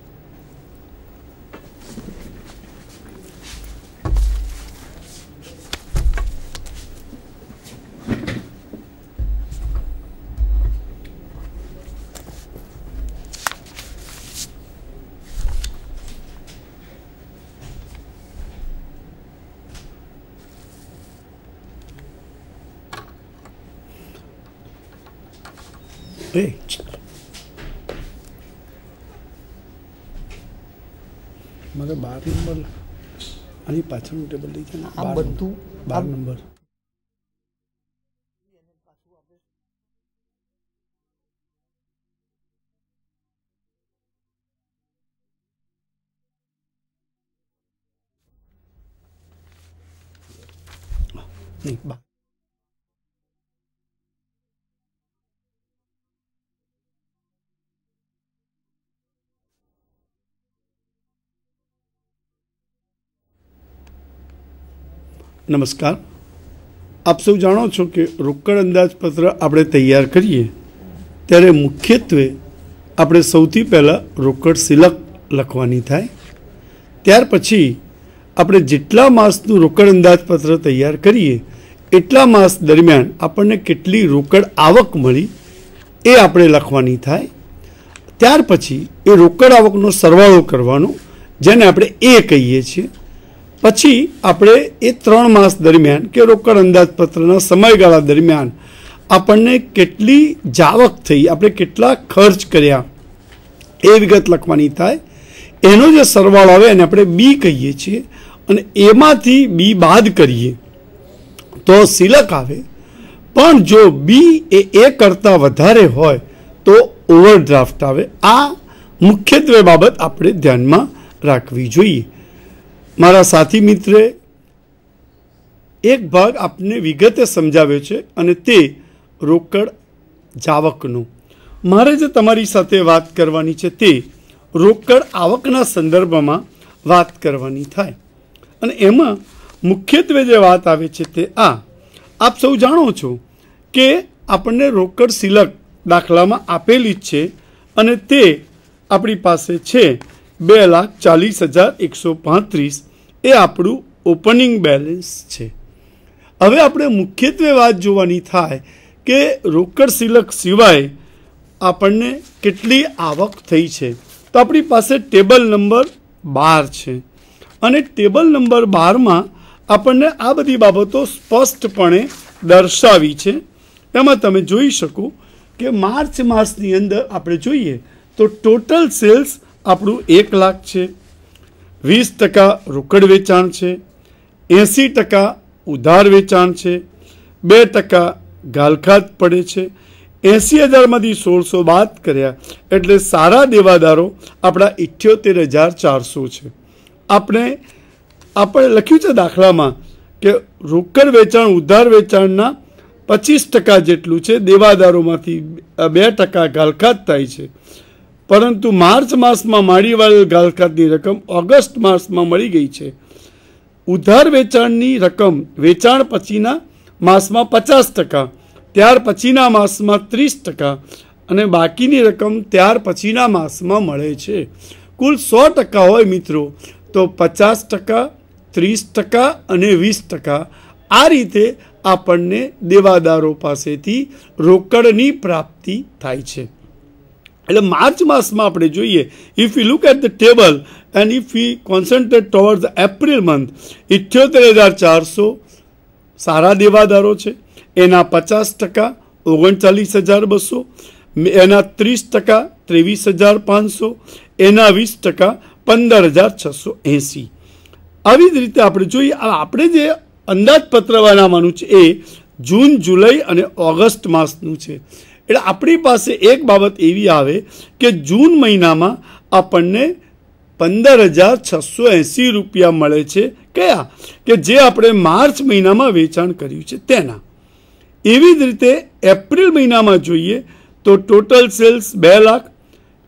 એ મારે 12 નંબર આની પાછળનું ટેબલ લઈ જાય ને, આ બધું 12 નંબર. નહીં નમસ્કાર. આપ સૌ જાણો છો કે રોકડ અંદાજપત્ર આપણે તૈયાર કરીએ ત્યારે મુખ્યત્વે આપણે સૌથી પહેલાં રોકડ સિલક લખવાની થાય. ત્યાર પછી આપણે જેટલા માસનું રોકડ અંદાજપત્ર તૈયાર કરીએ એટલા માસ દરમિયાન આપણને કેટલી રોકડ આવક મળી એ આપણે લખવાની થાય. ત્યાર પછી એ રોકડ આવકનો સરવાળો કરવાનો, જેને આપણે એ કહીએ છીએ. પછી આપણે એ 3 માસ દરમિયાન કે રોકડ અંદાજપત્રના સમયગાળા દરમિયાન આપણને કેટલી જાવક થઈ, આપણે કેટલા ખર્ચ કર્યા એ વિગત લખવાની થાય. એનો જે સરવાળો આવે એને આપણે બી કહીએ છીએ અને એમાંથી બી બાદ કરીએ તો સિલક આવે. પણ જો બી એ કરતાં વધારે હોય તો ઓવરડ્રાફ્ટ આવે. આ મુખ્યત્વે બાબત આપણે ધ્યાનમાં રાખવી જોઈએ. મારા સાથી મિત્રે એક ભાગ આપને વિગતે સમજાવ્યો છે અને તે રોકડ જાવકનો. મારે જે તમારી સાથે વાત કરવાની છે તે રોકડ આવકના સંદર્ભમાં વાત કરવાની થાય. અને એમાં મુખ્યત્વે જે વાત આવે છે તે આપ સૌ જાણો છો કે આપણને રોકડ સિલક દાખલામાં આપેલી જ છે અને તે આપણી પાસે છે 2,40,135. એ આપણું ઓપનિંગ બેલેન્સ છે. હવે આપણે મુખ્યત્વે વાત જોવાની થાય કે રોકડ સિલક સિવાય આપણને કેટલી આવક થઈ છે. તો આપણી પાસે ટેબલ નંબર 12 છે અને ટેબલ નંબર 12માં આપણને આ બધી બાબતો સ્પષ્ટપણે દર્શાવી છે. એમાં તમે જોઈ શકો કે માર્ચ માસની અંદર આપણે જોઈએ તો ટોટલ સેલ્સ આપણું 1 લાખ છે, 20% રોકડ વેચાણ છે, 80% ઉધાર વેચાણ છે, 2% ગાલખાત પડે છે. 80,000માંથી 1600 બાદ કર્યા એટલે સારા દેવાદારો આપણા 78,400 છે. આપણે લખ્યું છે દાખલામાં કે રોકડ વેચાણ ઉધાર વેચાણના 25% જેટલું છે, દેવાદારોમાંથી 2% ગાલખાત થાય છે. પરંતુ માર્ચ માસમાં માળીવાળેલ ગાલખાતની રકમ ઓગસ્ટ માસમાં મળી ગઈ છે. ઉધાર વેચાણની રકમ વેચાણ પછીના માસમાં 50%, ત્યાર પછીના માસમાં 30% અને બાકીની રકમ ત્યાર પછીના માસમાં મળે છે. કુલ 100% હોય મિત્રો તો 50%, 30% અને 20% આ રીતે આપણને દેવાદારો પાસેથી રોકડની પ્રાપ્તિ થાય છે. એટલે માર્ચ માસમાં આપણે જોઈએ, if you look at the table and if we concentrate towards the April month, 78,400 સારા દેવાદારો છે. એના 50% 39,200, એના 30% 23,500, એના 20% 15,680. આવી જ રીતે આપણે જોઈએ. આપણે જે અંદાજપત્ર બનાવવાનું છે એ જૂન, જુલાઈ અને ઓગસ્ટ માસનું છે. એટલે આપણી પાસે એક બાબત એવી આવે કે જૂન મહિનામાં આપણને 15,680 રૂપિયા મળે છે. કયા? કે જે આપણે માર્ચ મહિનામાં વેચાણ કર્યું છે તેના. એવી જ રીતે એપ્રિલ મહિનામાં જોઈએ તો total sales 2 lakh,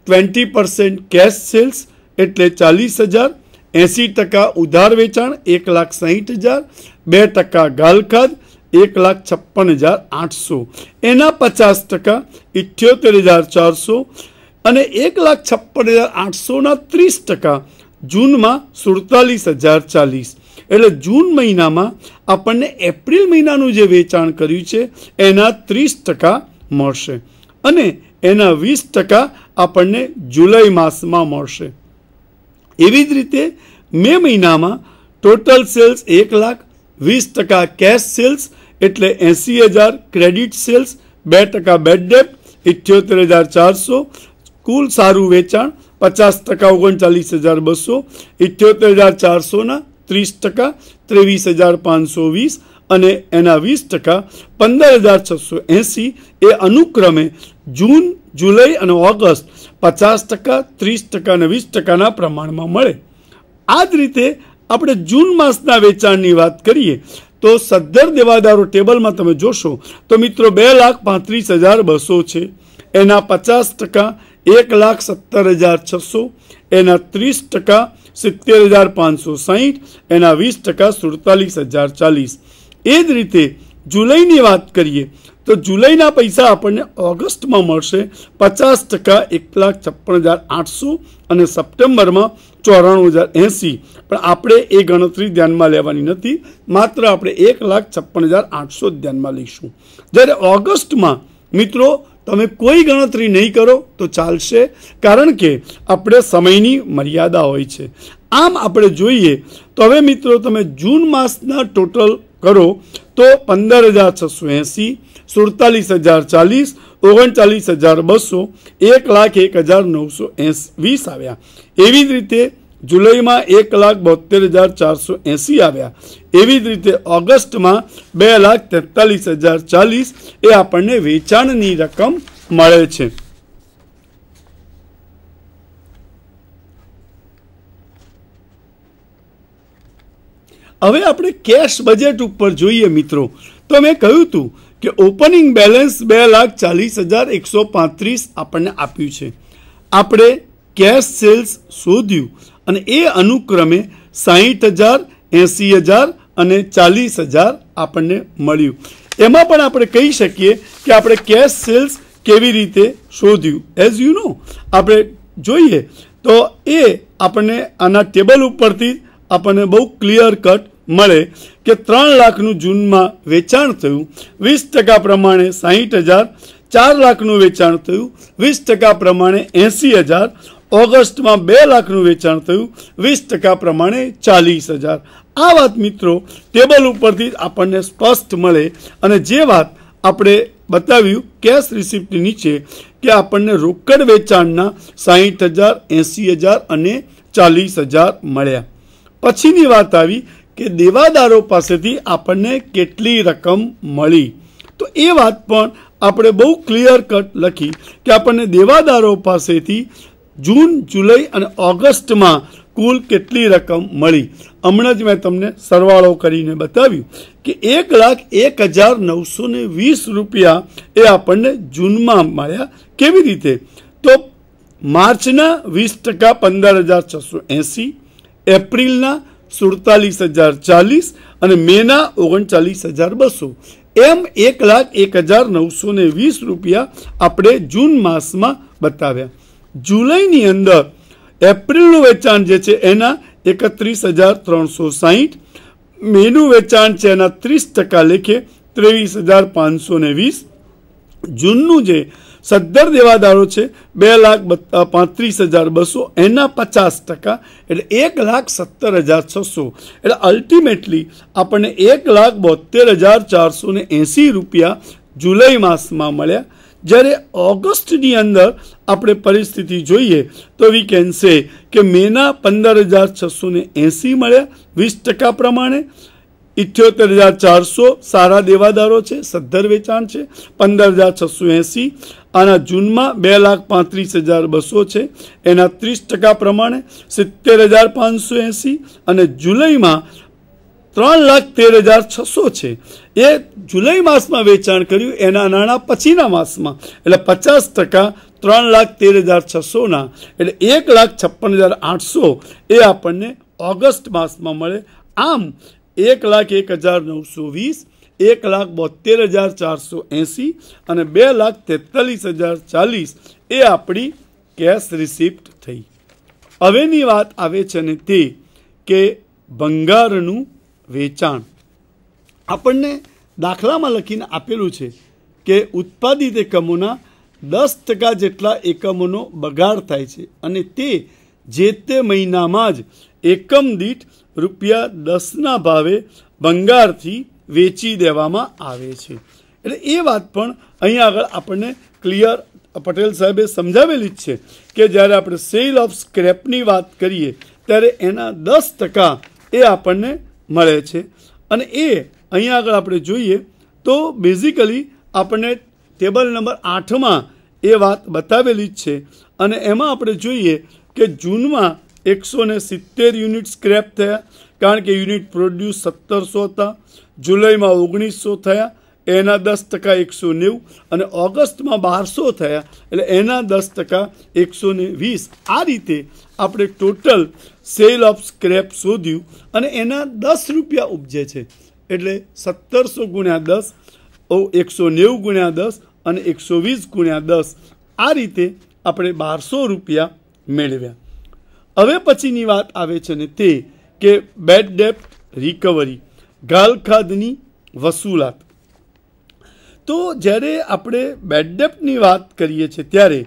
20% cash sales એટલે 40,000, 80% ઉધાર વેચાણ 1,60,000, 2% ગાલખાત 1,56,800, એના 50% 78,400 અને 1,56,800ના 30% જૂનમાં 47,040. એટલે જૂન મહિનામાં આપણને એપ્રિલ મહિનાનું જે વેચાણ કર્યું છે એના 30% મળશે અને એના 20% આપણને જુલાઈ માસમાં મળશે. એવી જ રીતે મે મહિનામાં total sales 1 lakh, 20% cash sales એટલે 80,000 ક્રેડિટ સેલ્સ, 2% બેડ ડેપ્ટ 78,400, કુલ સારું વેચાણ 50%, 39,200, 78,400ના 30%, 23,520 અને એના 20% 15,680 એ અનુક્રમે જૂન, જુલાઈ અને ઓગસ્ટ 50%, 30% અને 20%ના પ્રમાણમાં મળે. આ જ રીતે આપણે જૂન માસના વેચાણની વાત કરીએ તો સદ્ધર દેવાદારો ટેબલમાં તમે જોશો તો મિત્રો 2,35,200 છે. એના 50% 1,70,600, એના 30% 70,560, એના 20% 47,040. એ જ રીતે જુલાઈની વાત કરીએ તો જુલાઈના પૈસા આપણને ઓગસ્ટમાં મળશે 50%, 1,56,800 અને સપ્ટેમ્બરમાં 94,080. પણ આપણે એ ગણતરી ધ્યાનમાં લેવાની નથી, માત્ર આપણે 1,56,800 ધ્યાનમાં લઈશું. જ્યારે ઓગસ્ટમાં મિત્રો તમે કોઈ ગણતરી નહીં કરો તો ચાલશે, કારણ કે આપણે સમયની મર્યાદા હોય છે. આમ આપણે જોઈએ તો હવે મિત્રો તમે જૂન માસના ટોટલ કરો તો 15,680, 47,040, 39,200, 1,01,920 આવ્યા. એવી જ રીતે જુલાઈમાં 1,72,480 આવ્યા. એવી જ રીતે ઓગસ્ટમાં 2,43,040 એ આપણને વેચાણની રકમ મળે છે. હવે આપણે કેશ બજેટ ઉપર જોઈએ મિત્રો તો મેં કહ્યું હતું કે ઓપનિંગ બેલેન્સ 2,40,135 આપણને આપ્યું છે. આપણે કેશ સેલ્સ શોધ્યું અને એ અનુક્રમે 60,000, 80,000 અને 40,000 આપણને મળ્યું. એમાં પણ આપણે કહી શકીએ કે આપણે કેશ સેલ્સ કેવી રીતે શોધ્યું. એઝ યુ નો આપણે જોઈએ તો એ આપણને આના ટેબલ ઉપરથી આપણને બહુ ક્લિયર કટ મળે કે 3 લાખનું જૂનમાં વેચાણ થયું, 20% પ્રમાણે 60,000, 4 લાખનું વેચાણ થયું, 20% પ્રમાણે 80,000, ઓગસ્ટમાં 2 લાખનું વેચાણ થયું, 20% પ્રમાણે 40,000. આ વાત મિત્રો ટેબલ ઉપરથી આપણને સ્પષ્ટ મળે. અને જે વાત આપણે બતાવ્યું કેશ રિસિપ્ટની નીચે કે આપણને રોકડ વેચાણના 60,000, 80,000 અને 40,000 મળ્યા. પછીની વાત આવી કે દેવાદારો પાસેથી આપણને કેટલી રકમ મળી. તો એ વાત પણ આપણે બહુ ક્લિયર કટ લખી કે આપણને દેવાદારો પાસેથી જૂન, જુલાઈ અને ઓગસ્ટમાં કુલ કેટલી રકમ મળી. હમણાં જ મેં તમને સરવાળો કરીને બતાવ્યું કે 1,01,920 રૂપિયા એ આપણને જૂનમાં મળ્યા. કેવી રીતે? તો માર્ચના 20% 15,680, એપ્રિલના 47,040 અને મેના 39,200. એમ 1,01,920 રૂપિયા આપણે જૂન માસમાં બતાવ્યા. જુલાઈની અંદર એપ્રિલનું વેચાણ જે છે એના 31,360, મેનું વેચાણ છે એના 30% લેખે 23,520, જૂનનું જે સદ્ધર દેવાદારો છે 2,35,200 એના 50% એટલે 1,70,600. એટલે અલ્ટિમેટલી આપણને 1,72,480 રૂપિયા જુલાઈ માસમાં મળ્યા. જ્યારે ઓગસ્ટની અંદર આપણે પરિસ્થિતિ જોઈએ તો વી કેન સે કે મેના 15,680 મળ્યા 20% પ્રમાણે, 78,400 સારા દેવાદારો છે, સદ્ધર વેચાણ છે, 15,680. આના જૂનમાં 2,35,200 છે, એના 30% પ્રમાણે 70,580 અને જુલાઈમાં 3,13,600 છે. એ જુલાઈ માસમાં વેચાણ કર્યું એના નાણાં પછીના માસમાં એટલે 50% 3,13,600ના એટલે 1,56,800 એ આપણને ઓગસ્ટ માસમાં મળે. આમ 1,01,920, 1,72,480 અને 2,43,040 એ આપણી કેશ રિસિપ્ટ થઈ. હવેની વાત આવે છે ને તે કે ભંગારનું વેચાણ. આપણને દાખલામાં લખીને આપેલું છે કે ઉત્પાદિત એકમોના 10% જેટલા એકમોનો બગાડ થાય છે અને તે જે તે મહિનામાં જ એકમ દીઠ ₹10ના ભાવે ભંગારથી વેચી દેવામાં આવે છે. એટલે એ વાત પણ અહીંયા આગળ આપણને ક્લિયર પટેલ સાહેબે સમજાવેલી જ છે કે જ્યારે આપણે સેલ ઓફ સ્ક્રેપની વાત કરીએ ત્યારે એના 10% એ આપણને મળે છે. અને એ અહીંયા આગળ આપણે જોઈએ તો બેઝિકલી આપણને ટેબલ નંબર 8માં એ વાત બતાવેલી જ છે. અને એમાં આપણે જોઈએ કે જૂનમાં 170 યુનિટ સ્ક્રેપ થયા, કારણ કે યુનિટ પ્રોડ્યુસ 1700 હતા. જુલાઈમાં 1900 થયા, એના 10% 190, અને ઓગસ્ટમાં 1200 થયા, એટલે એના 10% 120. આ રીતે આપણે ટોટલ સેલ ઓફ સ્ક્રેપ શોધ્યું અને એના 10 રૂપિયા ઉપજે છે. એટલે 1700 ગુણ્યા 10, 190 ગુણ્યા 10 અને 120 ગુણ્યા 10, આ રીતે આપણે 1200 રૂપિયા મેળવ્યા. હવે પછીની વાત આવે છે ને તે કે બેડ ડેપ્ટ રિકવરી, ગાલખાદની વસૂલાત. તો જ્યારે આપણે બેડ ડેપ્ટની વાત કરીએ છીએ ત્યારે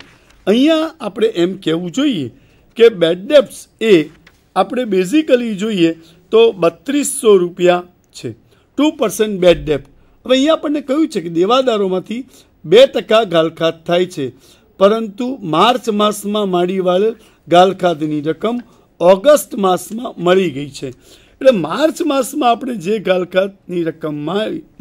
અહીંયા આપણે એમ કહેવું જોઈએ કે બેડ ડેપ્ટ્સ એ આપણે બેઝિકલી જોઈએ તો 3200 રૂપિયા છે. 2% બેડ ડેપ્ટ. હવે અહીંયા આપણને કહ્યું છે કે દેવાદારોમાંથી 2% ગાલખાદ થાય છે, પરંતુ માર્ચ માસમાં માડી વાળેલ ગાલખાદની રકમ ઓગસ્ટ માસમાં મળી ગઈ છે. એટલે માર્ચ માસમાં આપણે જે ગાલખાદની રકમ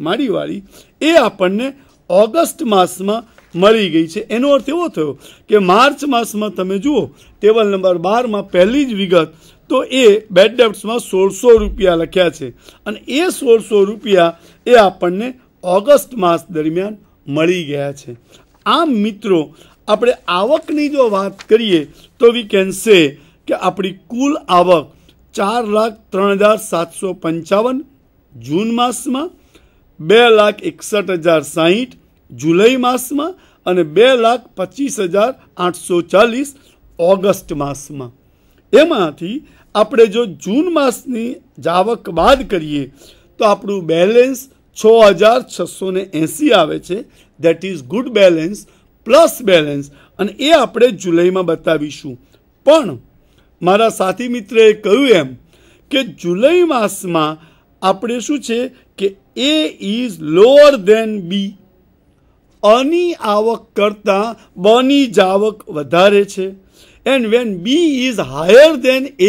માડી વાળી એ આપણને ઓગસ્ટ માસમાં મળી ગઈ છે. એનો અર્થ એવો થયો કે માર્ચ માસમાં તમે જુઓ ટેબલ નંબર 12માં પહેલી જ વિગત, તો એ બેડ ડેપ્ટ્સમાં 1600 રૂપિયા લખ્યા છે, અને એ 1600 રૂપિયા એ આપણને ઓગસ્ટ માસ દરમિયાન મળી ગયા છે. આમ મિત્રો, આપણે આવકની જો વાત કરીએ તો વી કેન સે કે આપણી કુલ આવક 4,03,755 જૂન માસમાં, 2,61,060 જુલાઈ માસમાં અને 2,25,840 ઓગસ્ટ માસમાં. એમાંથી આપણે જો જૂન માસની આવક બાદ કરીએ તો આપણું બેલેન્સ 6,680 આવે છે. That is good balance plus balance, અને એ આપણે જુલાઈમાં બતાવીશું. પણ મારા સાથી મિત્રએ કહ્યું એમ કે જુલાઈ માસમાં આપણે શું છે કે એ ઇઝ લોઅર ધેન બી. અની આવક કરતાં બની જ આવક વધારે છે. And when B is higher than A,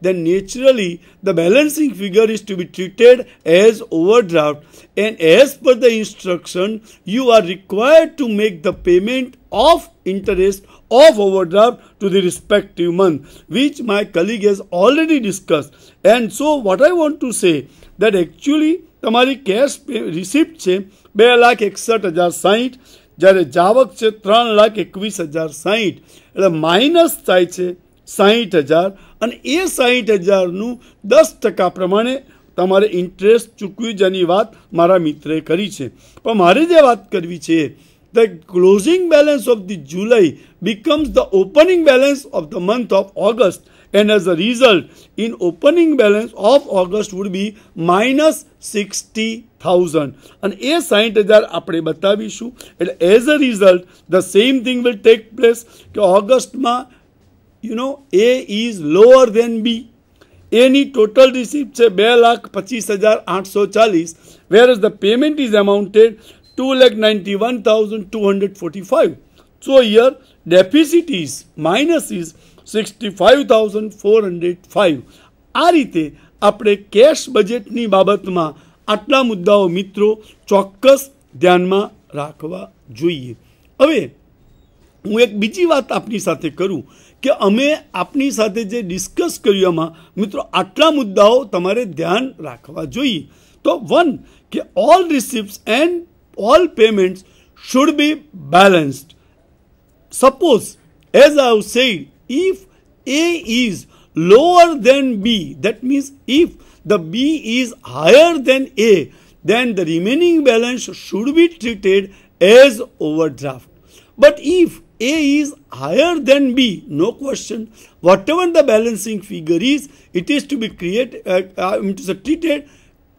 then naturally the balancing figure is to be treated as overdraft, and as per the instruction you are required to make the payment of interest of overdraft to the respective month, which my colleague has already discussed. And so what I want to say that actually તમારી કેશ રિસિપ્ટ છે 2,61,060, જ્યારે જાવક છે 3,21,060, એટલે માઇનસ થાય છે 60,000, અને એ 60,000નું 10% પ્રમાણે તમારે ઇન્ટરેસ્ટ ચૂકવી જેની વાત મારા મિત્રે કરી છે. પણ મારે જે વાત કરવી છે, the closing balance of the July becomes the opening balance of the month of August, and as a result in opening balance of August would be minus 60,000, અને એ 60,000 આપણે બતાવીશું. એટલે as a result the same thing will take place કે ઓગસ્ટમાં A is lower than B. Any total receipt છે 2,25,840, whereas the payment is amounted 2,91,245. So here deficit is minus is 65,405. આ રીતે આપણે કેશ બજેટની બાબતમાં આટલા મુદ્દાઓ મિત્રો ચોક્કસ ધ્યાનમાં રાખવા જોઈએ. હવે હું એક બીજી વાત આપની સાથે કરું કે અમે આપની સાથે જે ડિસ્કસ કર્યું એમાં મિત્રો આટલા મુદ્દાઓ તમારે ધ્યાન રાખવા જોઈએ. તો 1 કે all receipts and all payments should be balanced. Suppose, as I have said, if A is lower than B, that means if the B is higher than A, then the remaining balance should be treated as overdraft. But if A is higher than B, no question, whatever the balancing figure is, it is to be treated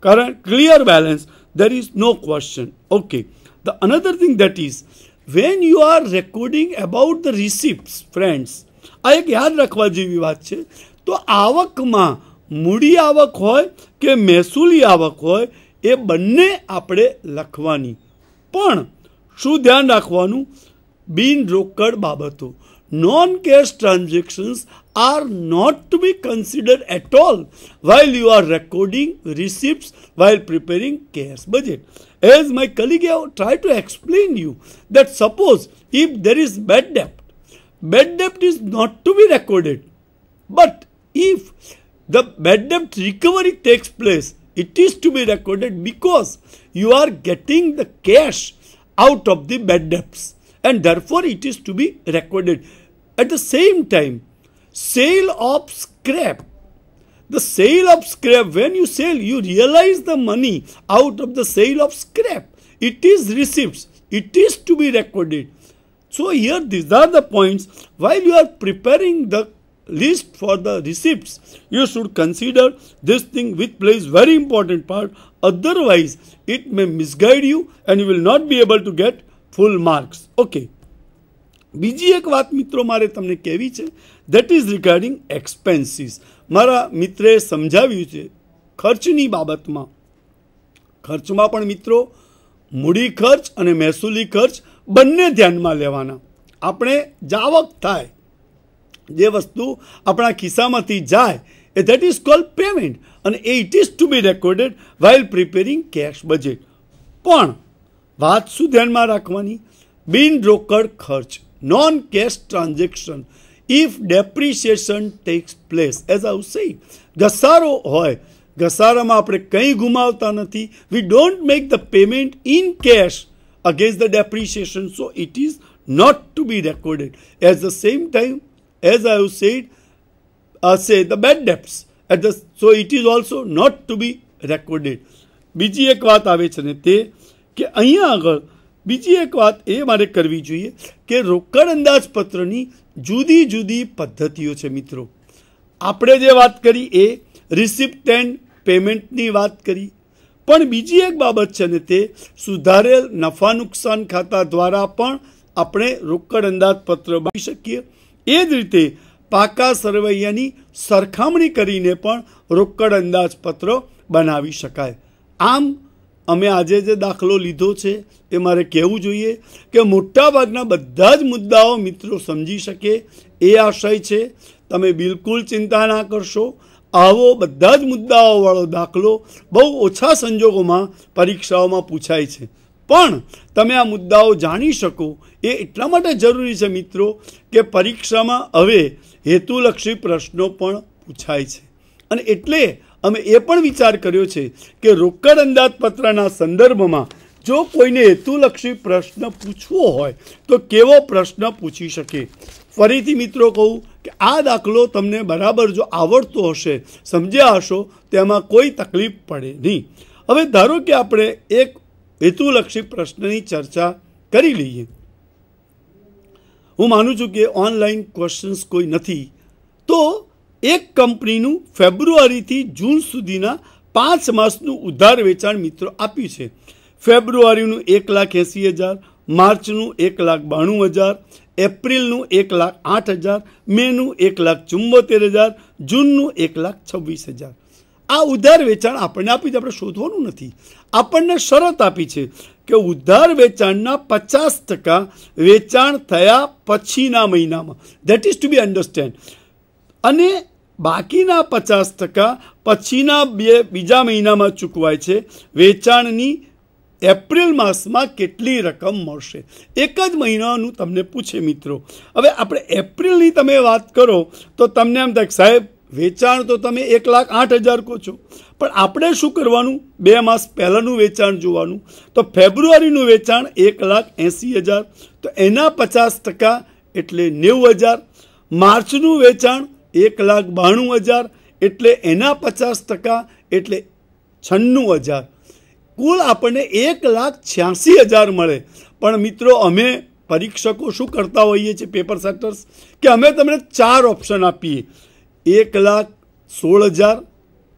current clear balance. There is no question. Okay. The another thing that is, when you are recording about the receipts, friends, આ એક યાદ રાખવા જેવી વાત છે. તો આવકમાં મૂડી આવક હોય કે મહેસૂલી આવક હોય એ બંને આપણે લખવાની. પણ શું ધ્યાન રાખવાનું બિન રોકડ બાબતો, non cash transactions are not to be considered at all while you are recording receipts while preparing cash budget. As my colleague have tried to explain you that suppose if there is bad debt is not to be recorded. But if the bad debt recovery takes place, it is to be recorded because you are getting the cash out of the bad debts and therefore it is to be recorded. At the same time, sale of scrap. The sale of scrap, when you sell, you realize the money out of the sale of scrap. It is receipts. It is to be recorded. So here these are the points. While you are preparing the list for the receipts, you should consider this thing which plays very important part. Otherwise, it may misguide you and you will not be able to get full marks. Okay. બીજી એક વાત મિત્રો મારે તમને કહેવી છે, દેટ ઇઝ રિગાર્ડિંગ એક્સપેન્સીસ. મારા મિત્રે સમજાવ્યું છે ખર્ચની બાબતમાં. ખર્ચમાં પણ મિત્રો મૂડી ખર્ચ અને મહેસૂલી ખર્ચ બંને ધ્યાનમાં લેવાના. આપણે જાવક થાય, જે વસ્તુ આપણા ખિસ્સામાંથી જાય, એ દેટ ઇઝ કોલ્ડ પેમેન્ટ અને it is to be recorded while preparing cash budget. પણ વાત શું ધ્યાનમાં રાખવાની? બિન રોકડ ખર્ચ, non-cash transaction, if depreciation takes place, as I was saying, ઘસારો હોય, ઘસારામાં આપણે કંઈ ગુમાવતા નથી. We don't make the payment in cash against the depreciation, so it is not to be recorded. At the same time, as I have said, say the bad debts, so it is also not to be recorded. બીજી એક વાત આવે છે ને તે કે અહીંયા આગળ બીજી એક વાત એ મારે કરવી જોઈએ કે રોકડ અંદાજપત્રની જુદી જુદી પદ્ધતિઓ છે મિત્રો. આપણે જે વાત કરી એ રિસિપ્ટ એન્ડ પેમેન્ટની વાત કરી, પણ બીજી એક બાબત છે ને તે સુધારેલ નફા નુકસાન ખાતા દ્વારા પણ આપણે રોકડ અંદાજપત્ર બનાવી શકીએ. એ જ રીતે પાકા સરવૈયાની સરખામણી કરીને પણ રોકડ અંદાજપત્ર બનાવી શકાય. આમ અમે આજે જે દાખલો લીધો છે એ મારે કહેવું જોઈએ કે મોટાભાગના બધા જ મુદ્દાઓ મિત્રો સમજી શકે એ આશય છે. તમે બિલકુલ ચિંતા ના કરશો. આવો બધા જ મુદ્દાઓવાળો દાખલો બહુ ઓછા સંજોગોમાં પરીક્ષાઓમાં પૂછાય છે, પણ તમે આ મુદ્દાઓ જાણી શકો એ એટલા માટે જરૂરી છે મિત્રો કે પરીક્ષામાં હવે હેતુલક્ષી પ્રશ્નો પણ પૂછાય છે. અને એટલે અમે એ પણ વિચાર કર્યો છે કે રોકડ અંદાજપત્રના સંદર્ભમાં જો કોઈને હેતુલક્ષી પ્રશ્ન પૂછવો હોય તો કેવો પ્રશ્ન પૂછી શકે. ફરીથી મિત્રો કહું કે આ દાખલો તમને બરાબર જો આવડતો હશે, સમજ્યા હશો, તેમાં કોઈ તકલીફ પડે નહીં. હવે ધારો કે આપણે એક હેતુલક્ષી પ્રશ્નની ચર્ચા કરી લઈએ. હું માનું છું કે ઓનલાઈન ક્વેશ્ચન્સ કોઈ નથી, તો એક કંપનીનું ફેબ્રુઆરીથી જૂન સુધીના 5 માસનું ઉધાર વેચાણ મિત્રો આપ્યું છે. ફેબ્રુઆરીનું 1,80,000, માર્ચનું 1,92,000, એપ્રિલનું 1,08,000, મેનું 1,74,000, જૂનનું 1,26,000. આ ઉધાર વેચાણ આપણને આપી છે, આપણે શોધવાનું નથી. આપણને શરત આપી છે કે ઉધાર વેચાણના 50% વેચાણ થયા પછીના મહિનામાં, that is to be understand, અને બાકીના 50% પછીના બીજા મહિનામાં ચૂકવાય છે. વેચાણની એપ્રિલ માસમાં કેટલી રકમ મળશે, એક જ મહિનાનું તમને પૂછે મિત્રો. હવે આપણે એપ્રિલની તમે વાત કરો તો તમને એમ થાય સાહેબ વેચાણ તો તમે 1,08,000 કહો છો, પણ આપણે શું કરવાનું? 2 માસ પહેલાંનું વેચાણ જોવાનું. તો ફેબ્રુઆરીનું વેચાણ 1,80,000, તો એના 50% એટલે 90,000. માર્ચનું વેચાણ 1,92,000 એટલે એના 50% એટલે 96,000. કુલ આપણને 1,86,000 મળે. પણ મિત્રો અમે પરીક્ષકો શું કરતા હોઈએ છીએ, પેપર સેટર્સ, કે અમે તમને 4 ઓપ્શન આપીએ: 1,16,000,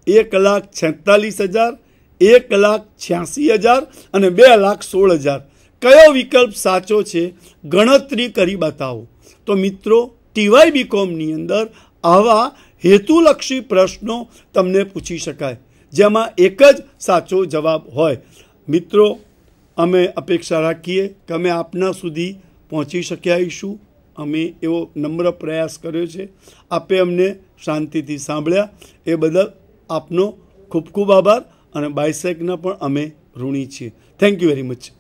1,46,000, 1,86,000 અને 2,16,000. કયો વિકલ્પ સાચો છે ગણતરી કરી બતાવો. તો મિત્રો TY BComની અંદર આવા હેતુલક્ષી પ્રશ્નો તમને પૂછી શકાય જેમાં એક જ સાચો જવાબ હોય. મિત્રો અમે અપેક્ષા રાખીએ કે અમે આપના સુધી પહોંચી શક્યા હોઈશું. અમે એવો નમ્ર પ્રયાસ કર્યો છે. આપે અમને શાંતિથી સાંભળ્યા એ બદલ આપનો ખૂબ ખૂબ આભાર, અને બાયસેગના પણ અમે ઋણી છીએ. Thank you very much.